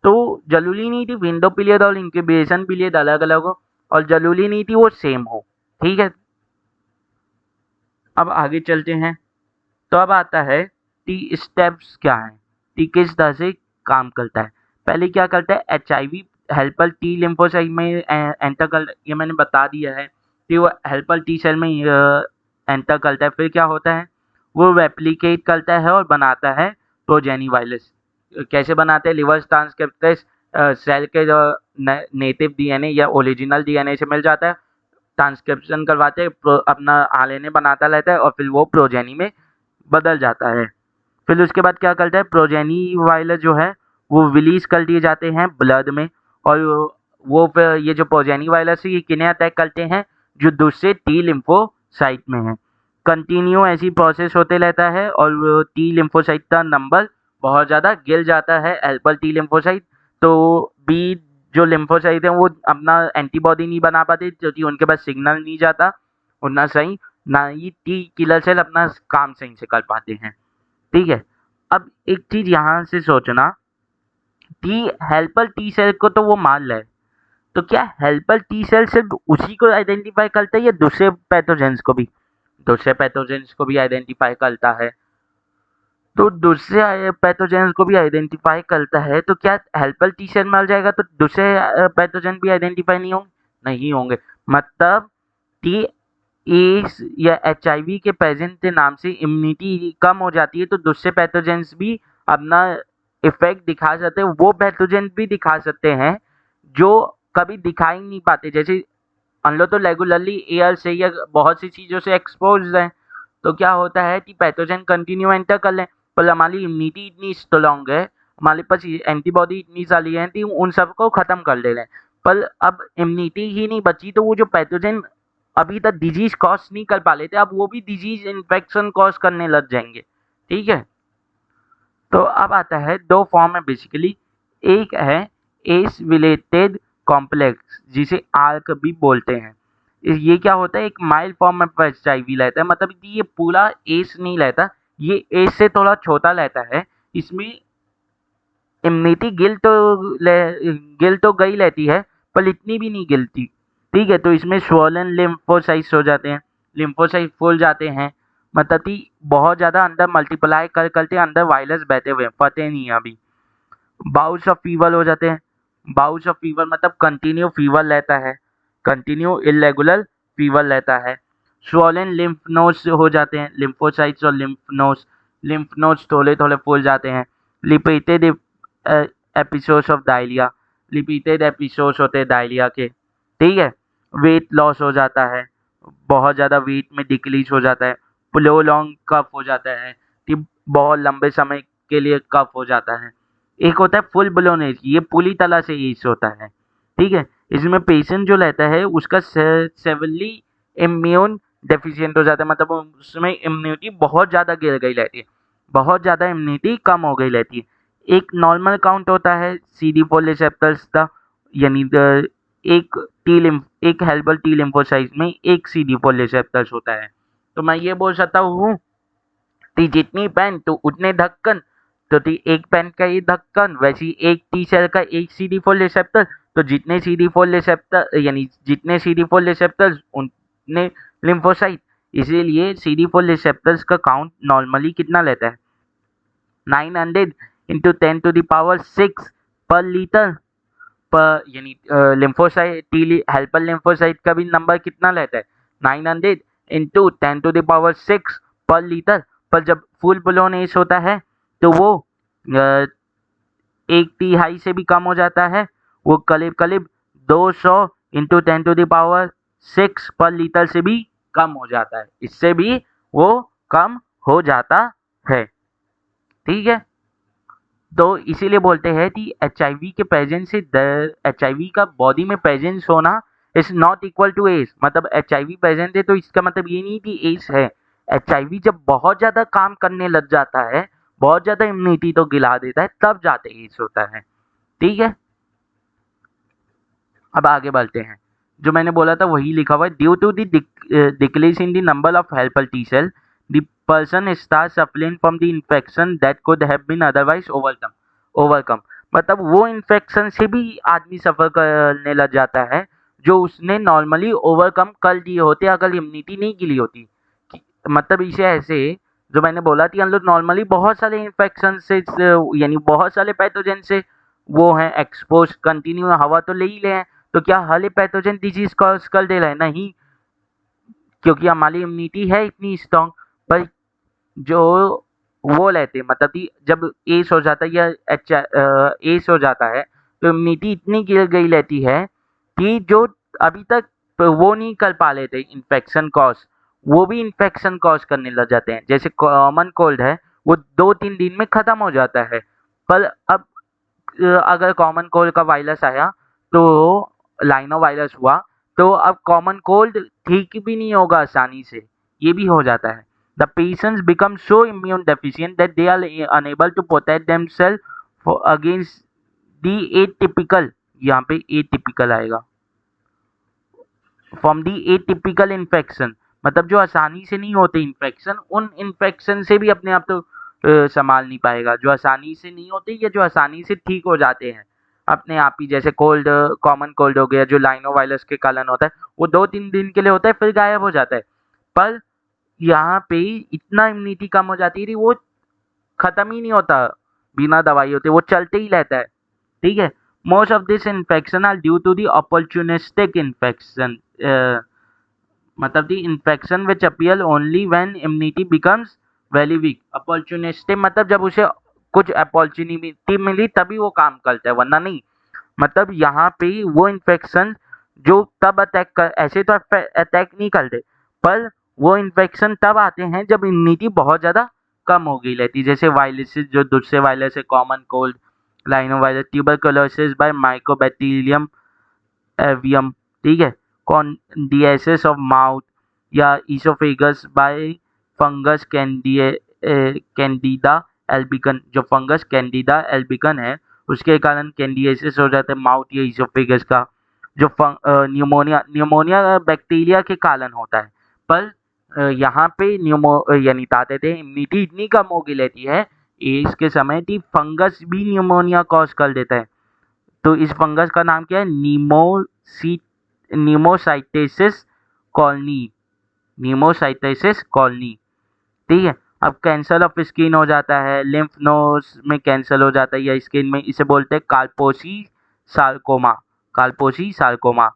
तो जरूरी नहीं थी विंडो पीरियड और इंक्यूबेशन पीरियड अलग अलग हो, और जरूरी नहीं थी वो सेम हो, ठीक है। अब आगे चलते हैं। तो अब आता है टी स्टेप्स क्या हैं, टी किस तरह से काम करता है। पहले क्या करता है एचआईवी हेल्पर टी लिम्फोसाइट में एंटर कर, ये मैंने बता दिया है कि वो हेल्पर टी सेल में एंटर करता है। फिर क्या होता है वो रेप्लिकेट करता है और बनाता है प्रोजेनी वायरस। कैसे बनाते हैं, रिवर्स ट्रांसक्रिप्टेज सेल के जो नेटिव डीएनए या ओरिजिनल डीएनए से मिल जाता है, ट्रांसक्रिप्शन करवाते हैं, अपना आरएनए बनाता रहता है और फिर वो प्रोजेनी में बदल जाता है। फिर उसके बाद क्या करता है प्रोजेनी वायरस जो है वो रिलीज कर दिए जाते हैं ब्लड में, और वो फिर ये जो प्रोजेनी वायरस है ये किन्हें अटैक करते हैं, जो दूसरे टी लिम्फोसाइट में है। कंटिन्यू ऐसी प्रोसेस होते रहता है और टी लिम्फोसाइट का नंबर बहुत ज़्यादा गिर जाता है हेल्पर टी लिम्फोसाइट, तो बी जो लिम्फोसाइट है वो अपना एंटीबॉडी नहीं बना पाते क्योंकि उनके पास सिग्नल नहीं जाता उतना सही, ना ही टी किलर सेल अपना काम सही से कर पाते हैं, ठीक है। अब एक चीज यहाँ से सोचना, टी हेल्पर टी सेल को तो वो मान ले, तो क्या हेल्पर टी सेल सिर्फ उसी को आइडेंटिफाई करता है या दूसरे पैथोजेंस को भी, दूसरे पैथोजेंस को भी आइडेंटिफाई करता है। तो दूसरे पैथोजेंस को भी आइडेंटिफाई करता है, तो क्या हेल्पर टी सेल मर जाएगा तो दूसरे पैथोजन भी आइडेंटिफाई नहीं होंगे, नहीं होंगे, मतलब टी एड्स या एचआईवी के प्रेजेंस के नाम से इम्यूनिटी कम हो जाती है, तो दूसरे पैथोजेंस भी अपना इफेक्ट दिखा सकते हैं, वो पैथोजेंस भी दिखा सकते हैं जो कभी दिखाई नहीं पाते, जैसे हम लोग तो रेगुलरली एयर से या बहुत सी चीज़ों से एक्सपोज हैं, तो क्या होता है कि पैथोजन कंटिन्यू एंटर कर लें, पर हमारी इम्यूनिटी इतनी स्ट्रॉन्ग है, हमारे पास एंटीबॉडी इतनी सारी है कि उन सबको खत्म कर ले रहे हैं। पर अब इम्यूनिटी ही नहीं बची, तो वो जो पैथोजन अभी तक डिजीज कॉज नहीं कर पा लेते, अब वो भी डिजीज इन्फेक्शन कॉज करने लग जाएंगे। ठीक है, तो अब आता है दो फॉर्म है बेसिकली। एक है एस रिलेटेड कॉम्प्लेक्स, जिसे आर्क भी बोलते हैं। ये क्या होता है, एक माइल्ड फॉर्म में एचआईवी रहता है, मतलब कि ये पूरा एस नहीं रहता, ये एस से थोड़ा छोटा रहता है। इसमें इम्यूनिटी गिल तो गई रहती है, पर इतनी भी नहीं गिलती। ठीक है, तो इसमें स्वोलन लिम्फोसाइट्स हो जाते हैं, लिम्फोसाइट फूल जाते हैं, मतलब कि बहुत ज़्यादा अंदर मल्टीप्लाई करते अंदर वायरस बैठे हुए हैं, पते नहीं है अभी। बाउल्स ऑफ फीवर हो जाते हैं। बाउल्स ऑफ फीवर मतलब कंटिन्यू फीवर रहता है, कंटिन्यू इरेगुलर फीवर रहता है। स्वोलन लिम्फ नोड्स हो जाते हैं, लिम्फोसाइट्स और लिम्फ नोड्स थोड़े थोड़े फूल जाते हैं। Repeated episodes of diarrhoea, repeated episodes होते हैं डायरिया के। ठीक है, वेट लॉस हो जाता है, बहुत ज़्यादा वेट में डिक्रीज हो जाता है। प्रोलॉन्ग कफ हो जाता है कि बहुत लंबे समय के लिए कफ हो जाता है। एक होता है फुल ब्लोन एज, ये पूरी तरह से एज होता है। ठीक है, इसमें पेशेंट जो रहता है उसका सेवरली इम्यून डेफिशिएंट हो जाता है, मतलब उसमें इम्यूनिटी बहुत ज़्यादा गिर गई रहती है, बहुत ज़्यादा इम्यूनिटी कम हो गई रहती है। एक नॉर्मल काउंट होता है CD4 रिसेप्टर्स का, यानी एक हेल्पर टी लिम्फोसाइट में एक CD4 रिसेप्टर्स होता है। तो मैं ये बोल सकता हूँ कि जितनी पेन तो उतने ढक्कन, तो एक पेन का ये ढक्कन, वैसे ही एक टी सेल का एक CD4 रिसेप्टर, तो जितने CD4 रिसेप्टर यानी जितने CD4 रिसेप्टर्स उतने लिम्फोसाइट। इसीलिए CD4 रिसेप्टर्स का काउंट नॉर्मली कितना लेता है, 900 इंटू 10⁶ पर लीटर पर, यानी लिम्फोसाइट टी हेल्पर लिम्फोसाइट का भी नंबर कितना लेता है, 900 इंटू 10⁶ पर लीटर। पर जब फुल ब्लोन एज होता है तो वो 1/3 से भी कम हो जाता है, वो करीब करीब 200 इंटू 10⁶ पर लीटर से भी कम हो जाता है, इससे भी वो कम हो जाता है। ठीक है, तो इसीलिए बोलते हैं कि एचआईवी के प्रेजेंस से एचआईवी का बॉडी में प्रेजेंस होना is not equal to AIDS, मतलब एचआईवी प्रेजेंट है तो इसका मतलब ये नहीं कि एज है। एचआईवी जब बहुत ज्यादा काम करने लग जाता है, बहुत ज्यादा इम्यूनिटी तो गिला देता है, तब जाते एज होता है। ठीक है, अब आगे बढ़ते हैं। जो मैंने बोला था वही लिखा हुआ है, due to the decrease in the number of helper T cell the person start suffering from the infection that could have been otherwise overcome. मतलब वो इन्फेक्शन से भी आदमी सफर करने लग जाता है जो उसने नॉर्मली ओवरकम कर लिए होते अगर इम्यूनिटी नहीं गिरी होती। मतलब इसे ऐसे, जो मैंने बोला कि हम लोग नॉर्मली बहुत सारे इन्फेक्शन से यानी बहुत सारे पैथोजन से वो हैं एक्सपोज, कंटिन्यू हवा तो ले ही ले हैं, तो क्या हर एक पैथोजन डिजीज कॉज कर दे रहा है, नहीं, क्योंकि हमारी इम्यूनिटी है इतनी स्ट्रॉन्ग। पर जो वो लेते हैं, मतलब कि जब एस हो जाता है या एस हो जाता है तो इम्यूनिटी इतनी गिर गई रहती है कि जो अभी तक वो नहीं कर पा लेते इन्फेक्शन कॉज, वो भी इन्फेक्शन कॉज करने लग जाते हैं। जैसे कॉमन कोल्ड है, वो 2-3 दिन में खत्म हो जाता है। पर अब अगर कॉमन कोल्ड का वायरस आया तो लाइनो वायरस हुआ, तो अब कॉमन कोल्ड ठीक भी नहीं होगा आसानी से, ये भी हो जाता है। The patients become so immune deficient that they are unable to protect themselves against the atypical, यहाँ पे एटिपिकल आएगा, फ्रॉम दी एटिपिकल इन्फेक्शन, मतलब जो आसानी से नहीं होते इन्फेक्शन, उन इन्फेक्शन से भी अपने आप तो संभाल नहीं पाएगा, जो आसानी से नहीं होते या जो आसानी से ठीक हो जाते हैं अपने आप ही। जैसे कोल्ड, कॉमन कोल्ड हो गया जो लाइनो वायरस के कारण होता है, वो 2-3 दिन के लिए होता है फिर गायब हो जाता है। पर यहाँ पे इतना इम्यूनिटी कम हो जाती है कि वो खत्म ही नहीं होता, बिना दवाई होते वो चलते ही रहता है। ठीक है, most of this infection are due to the opportunistic infection, मतलब the infection which appear only when immunity becomes very weak. Opportunistic मतलब जब उसे कुछ अपॉर्चुनिटी मिली तभी वो काम करता है, वरना नहीं। मतलब यहाँ पे वो इन्फेक्शन जो तब अटैक कर, ऐसे तो अटैक नहीं करते, पर वो इन्फेक्शन तब आते हैं जब इम्यूनिटी बहुत ज़्यादा कम हो गई रहती है, जैसे वायरसेस जो दूसरे वायरस है, common cold, rhinovirus, tuberculosis by mycobacterium avium, ठीक है, कॉन्डियासिस ऑफ माउथ या oesophagus by fungus candida albicans, जो फंगस कैंडिडा एल्बिकन है उसके कारण कैंडियासिस हो जाता है माउथ या ईसोफेगस का। जो न्यूमोनिया न्यूमोनिया बैक्टीरिया के कारण होता है, पर यहाँ पे यानी ताते थे इम्यूनिटी इतनी कम हो गई रहती है एज के समय कि फंगस भी न्यूमोनिया कॉज कर देता है। तो इस फंगस का नाम क्या है? नीमोसाइटेसिस कॉलोनी, नीमोसाइटेसिस कॉलोनी, ठीक है। अब कैंसर ऑफ स्किन हो जाता है, लिम्फ नोड्स में कैंसर हो जाता है या स्किन में, इसे बोलते हैं कालपोसी सार्कोमा, कालपोसी सार्कोमा,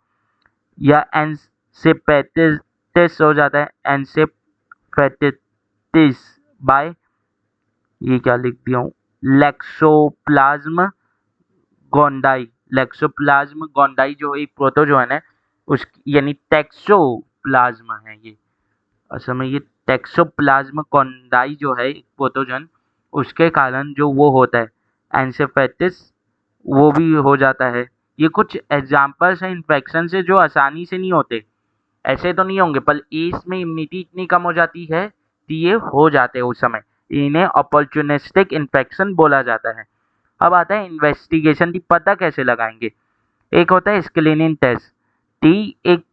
या एनसेफेलिटिस हो जाता है, एनसेफेलिटिस बाय, ये क्या लिख दिया हूँ, लेक्सोप्लाज्म गोंडाई, लेक्सोप्लाज्म गोंडाई जो एक प्रोटोजोन है उस यानी टैक्सोप्लाज्म है ये, असल में ये टैक्सोप्लाज्म गोंडाई जो है एक प्रोटोजन, उसके कारण जो वो होता है एन्सेफेलिटिस, वो भी हो जाता है। ये कुछ एग्जाम्पल्स हैं इन्फेक्शन से जो आसानी से नहीं होते, ऐसे तो नहीं होंगे, पर एज में इम्यूनिटी इतनी कम हो जाती है कि ये हो जाते हैं उस समय, इन्हें अपॉर्चुनिस्टिक इन्फेक्शन बोला जाता है। अब आता है इन्वेस्टिगेशन की, पता कैसे लगाएंगे। एक होता है स्क्रीनिंग टेस्ट, टी एक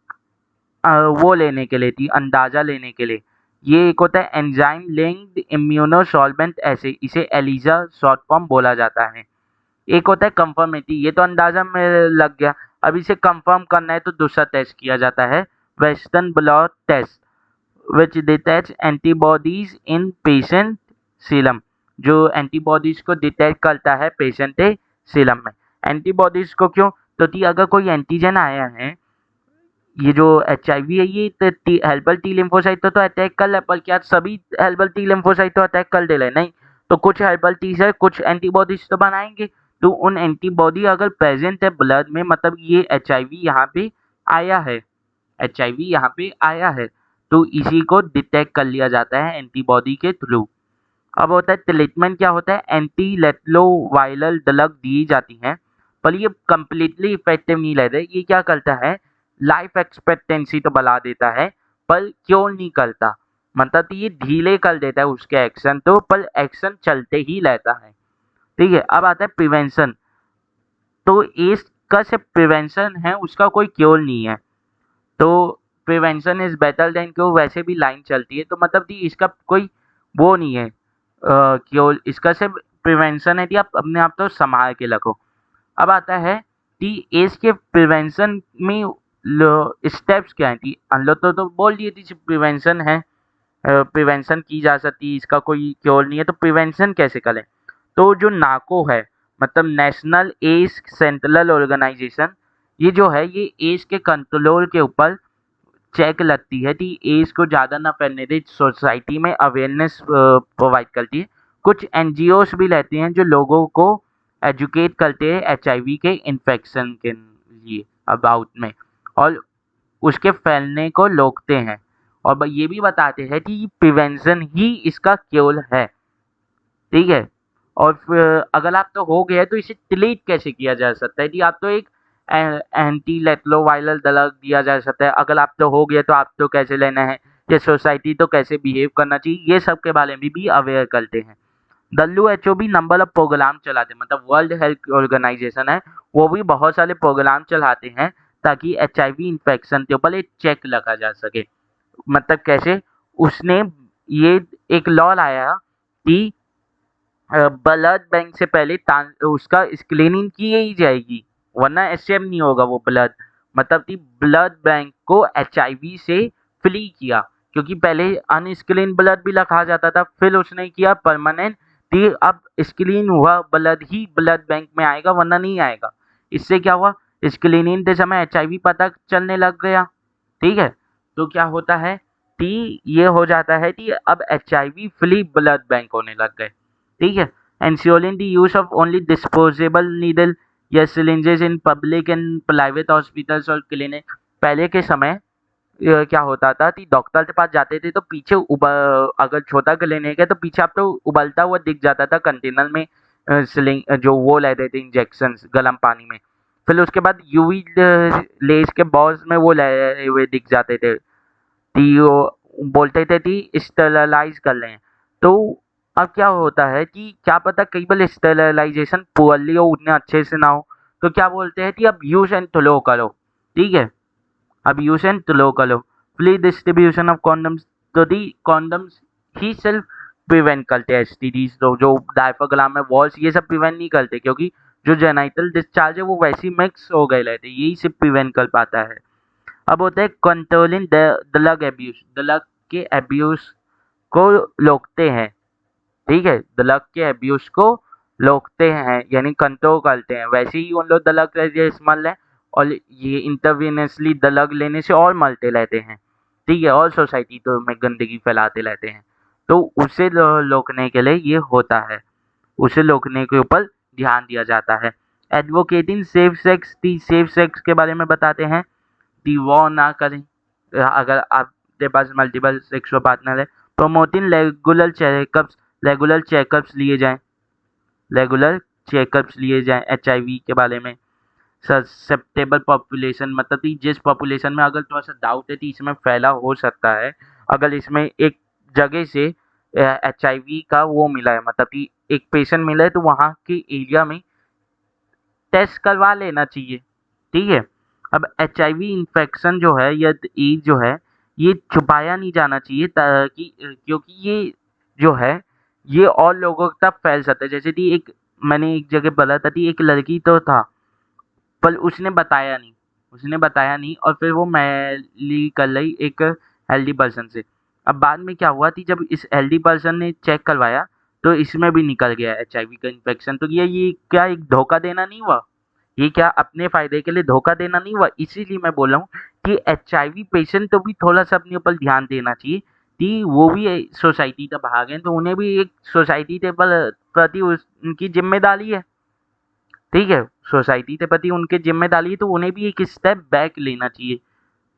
वो लेने के लिए थी, अंदाज़ा लेने के लिए। ये एक होता है एंजाइम लिंक्ड इम्यूनोसॉल्वेंट एसिड, इसे एलिजा शॉर्ट फॉर्म बोला जाता है। एक होता है कंफर्मेटी, ये तो अंदाज़ा में लग गया, अब इसे कंफर्म करना है तो दूसरा टेस्ट किया जाता है, western blot test, which detects antibodies in patient serum, जो एंटीबॉडीज को डिटेक्ट करता है पेशेंट के सीरम में। एंटीबॉडीज को क्यों? तो कि अगर कोई एंटीजन आया है, ये जो HIV है ये हेल्पर टी लिम्फोसाइट तो अटैक कर ले, पर क्या सभी हेल्पर टी लिम्फोसाइट तो अटैक कर दे रहे? नहीं, तो कुछ हेल्पर टी से कुछ एंटीबॉडीज तो बनाएंगे, तो उन एंटीबॉडी अगर प्रेजेंट है ब्लड में, मतलब ये HIV यहाँ पे आया है, HIV यहाँ पे आया है, तो इसी को डिटेक्ट कर लिया जाता है एंटीबॉडी के थ्रू। अब होता है ट्रीटमेंट, क्या होता है? एंटी रेट्रोवायरल ड्रग दी जाती हैं, पर ये कम्प्लीटली इफेक्टिव नहीं रहते। ये क्या करता है? लाइफ एक्सपेक्टेंसी तो बढ़ा देता है, पर क्योर नहीं करता, मतलब ये ढीले कर देता है उसके एक्शन तो, पर एक्शन चलते ही रहता है, ठीक है। अब आता है प्रिवेंशन, तो एज का सिर्फ प्रिवेंशन है, उसका कोई क्योर नहीं है, तो prevention is better than cure वैसे भी लाइन चलती है, तो मतलब कि इसका कोई वो नहीं है क्योर, इसका सिर्फ प्रिवेंशन है कि आप अपने आप तो संभाल के रखो। अब आता है कि एज के प्रिवेंशन में स्टेप्स क्या हैं कि हम लोग तो बोल दिए थी प्रिवेंशन है, प्रिवेंशन की जा सकती है, इसका कोई क्योर नहीं है, तो प्रिवेंशन कैसे करें? तो जो नाको है, मतलब नेशनल एज सेंट्रल ऑर्गेनाइजेशन, ये जो है ये एज के कंट्रोल के ऊपर चेक लगती है कि एज को ज़्यादा ना फैलने दे, सोसाइटी में अवेयरनेस प्रोवाइड करती है। कुछ एनजीओस भी रहती हैं जो लोगों को एजुकेट करते हैं HIV के इन्फेक्शन के लिए अबाउट में, और उसके फैलने को रोकते हैं, और ये भी बताते हैं कि प्रिवेंशन ही इसका क्योर है, ठीक है। और फिर अगर आप तो हो गया तो इसे ट्रीट कैसे किया जा सकता है कि आप तो एक एंटी रेट्रोवायरल ड्रग दिया जा सकता है, अगर आप तो हो गया तो आप तो कैसे लेना है, या सोसाइटी तो कैसे बिहेव करना चाहिए, ये सब के बारे में भी अवेयर करते हैं। WHO भी नंबर ऑफ प्रोग्राम चलाते हैं, मतलब वर्ल्ड हेल्थ ऑर्गेनाइजेशन है, वो भी बहुत सारे प्रोग्राम चलाते हैं ताकि HIV इन्फेक्शन के ऊपर एक चेक लगा जा सके। मतलब कैसे? उसने ये एक लॉ लाया कि ब्लड बैंक से पहले उसका स्क्रीनिंग की ही जाएगी, वरना एक्सेप्ट नहीं होगा वो ब्लड, मतलब कि ब्लड बैंक को HIV से फ्री किया, क्योंकि पहले अनस्क्रीन ब्लड भी रखा जाता था, फिर उसने किया परमानेंट कि अब स्क्रीन हुआ ब्लड ही ब्लड बैंक में आएगा, वरना नहीं आएगा। इससे क्या हुआ? स्क्रीनिंग के समय HIV पता चलने लग गया, ठीक है। तो क्या होता है कि ये हो जाता है कि अब HIV फ्री ब्लड बैंक होने लग गए, ठीक है। Ensuring the use of only disposable needle या syringes in public and private hospitals और clinic, पहले के समय क्या होता था कि डॉक्टर के पास जाते थे तो पीछे अगर छोटा क्लिनिक है तो पीछे आपको उबलता हुआ दिख जाता था कंटेनर में, सिलिंग जो वो लेते थे इंजेक्शन गर्म पानी में। फिर उसके बाद यूवी लेस के बॉल्स में वो लाए हुए दिख जाते थे कि वो बोलते थे कि स्टेरलाइज कर लें। तो अब क्या होता है कि क्या पता कई बार स्टेरलाइजेशन पुअरली हो, उतने अच्छे से ना हो, तो क्या बोलते हैं कि अब यूज एंड थ्रो करो। ठीक है, अब यूज एंड थ्रो करो। फ्री डिस्ट्रीब्यूशन ऑफ कॉन्डम्स, तो दी कॉन्डम्स ही सेल्फ प्रिवेंट करते हैं एसटीडीज, तो जो डायफ्राग्राम में वॉल्स ये सब प्रिवेंट नहीं करते, क्योंकि जो जेनाइटल डिस्चार्ज है वो वैसे ही मिक्स हो गए रहते, यही सिर्फ प्रिवेंट कर पाता है। अब होता है कंट्रोलिंग ड्रग एब्यूज, ड्रग के एब्यूज को रोकते हैं। ठीक है, ड्रग के एब्यूज को रोकते हैं यानी कंट्रोल करते हैं। वैसे ही उन लोग ड्रग का इस्तेमाल है और ये इंटरवीनियसली ड्रग लेने से और मरते रहते हैं। ठीक है, और सोसाइटी तो में गंदगी फैलाते रहते हैं। तो उसे रोकने के लिए ये होता है, उसे रोकने के ऊपर ध्यान दिया जाता है। एडवोकेटिंग सेफ सेक्स, दी सेफ सेक्स के बारे में बताते हैं। डिवॉर ना करें अगर आपके पास मल्टीपल सेक्सुअल पार्टनर है। प्रमोटिंग रेगुलर चेकअप्स लिए जाएं, रेगुलर चेकअप्स लिए जाएं एचआईवी के बारे में। ससेप्टेबल पॉपुलेशन, मतलब कि जिस पॉपुलेशन में अगर थोड़ा सा डाउट है कि इसमें फैला हो सकता है, अगर इसमें एक जगह से एचआईवी का वो मिला है, मतलब कि एक पेशेंट मिला है, तो वहाँ के एरिया में टेस्ट करवा लेना चाहिए। ठीक है, अब एचआईवी इन्फेक्शन जो है या एड्स जो है, ये छुपाया नहीं जाना चाहिए, ताकि क्योंकि ये जो है ये और लोगों तक फैल सकता है। जैसे कि एक मैंने एक जगह पढ़ा था कि एक लड़की तो था, पर उसने बताया नहीं और फिर वो मैली कर ली एक हेल्दी पर्सन से। अब बाद में क्या हुआ कि जब इस हेल्दी पर्सन ने चेक करवाया तो इसमें भी निकल गया एचआईवी का इन्फेक्शन। तो ये क्या एक धोखा देना नहीं हुआ? ये क्या अपने फ़ायदे के लिए धोखा देना नहीं हुआ? इसीलिए मैं बोल रहा हूँ कि एचआईवी पेशेंट को भी थोड़ा-सा अपने ऊपर ध्यान देना चाहिए कि वो भी सोसाइटी का भाग हैं, तो उन्हें भी एक सोसाइटी के प्रति उनकी ज़िम्मेदारी है। ठीक है? सोसाइटी के प्रति उनकी ज़िम्मेदारी है, तो उन्हें भी एक स्टेप बैक लेना चाहिए।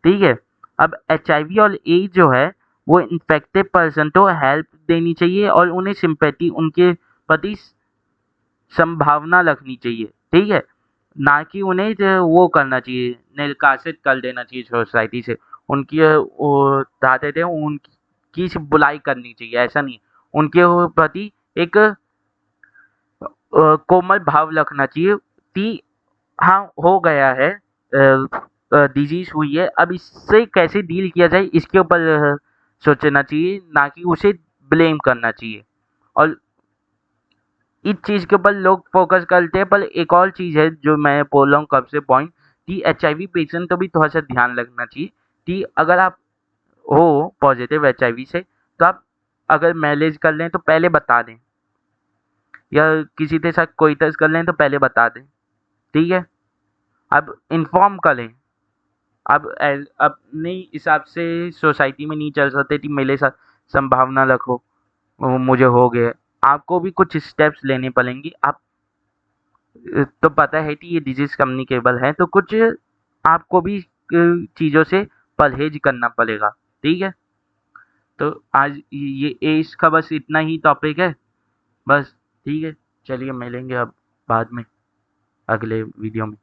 ठीक है? अब एचआईवी और एड्स जो है, वो इन्फेक्टेड पर्सन को हेल्प देनी चाहिए और उन्हें सिम्पैथी, उनके प्रति संभावना रखनी चाहिए। ठीक है? ना कि उन्हें जो वो करना चाहिए, निष्कासित कर देना चाहिए सोसाइटी से। उनकी वो चाहते थे उनकी सिर्फ़ बुराई करनी चाहिए, ऐसा नहीं। उनके वो प्रति एक कोमल भाव रखना चाहिए कि हाँ, हो गया है, डिज़ीज़ हुई है, अब इससे कैसे डील किया जाए इसके ऊपर सोचना चाहिए, ना कि उसे ब्लेम करना चाहिए। और इस चीज़ के ऊपर लोग फ़ोकस करते हैं, पर एक और चीज़ है जो मैं बोल रहा हूँ कब से पॉइंट, कि एचआईवी पेशेंट को भी थोड़ा-सा ध्यान रखना चाहिए कि अगर आप हो पॉज़िटिव एचआईवी से, तो आप अगर मैनेज कर लें तो पहले बता दें, या किसी के साथ कोइटस कर लें तो पहले बता दें। ठीक है? अब इन्फॉर्म करें। अब अपने हिसाब से सोसाइटी में नहीं चल सकते कि मेरे साथ संभावना रखो, मुझे हो गया है। आपको भी कुछ स्टेप्स लेने पड़ेंगे। आप तो पता है कि ये डिजीज़ कम्युनिकेबल है, तो कुछ आपको भी चीज़ों से परहेज़ करना पड़ेगा। ठीक है? तो आज ये एड्स का बस इतना ही टॉपिक है। बस, ठीक है? चलिए मिलेंगे अब बाद में, अगले वीडियो में।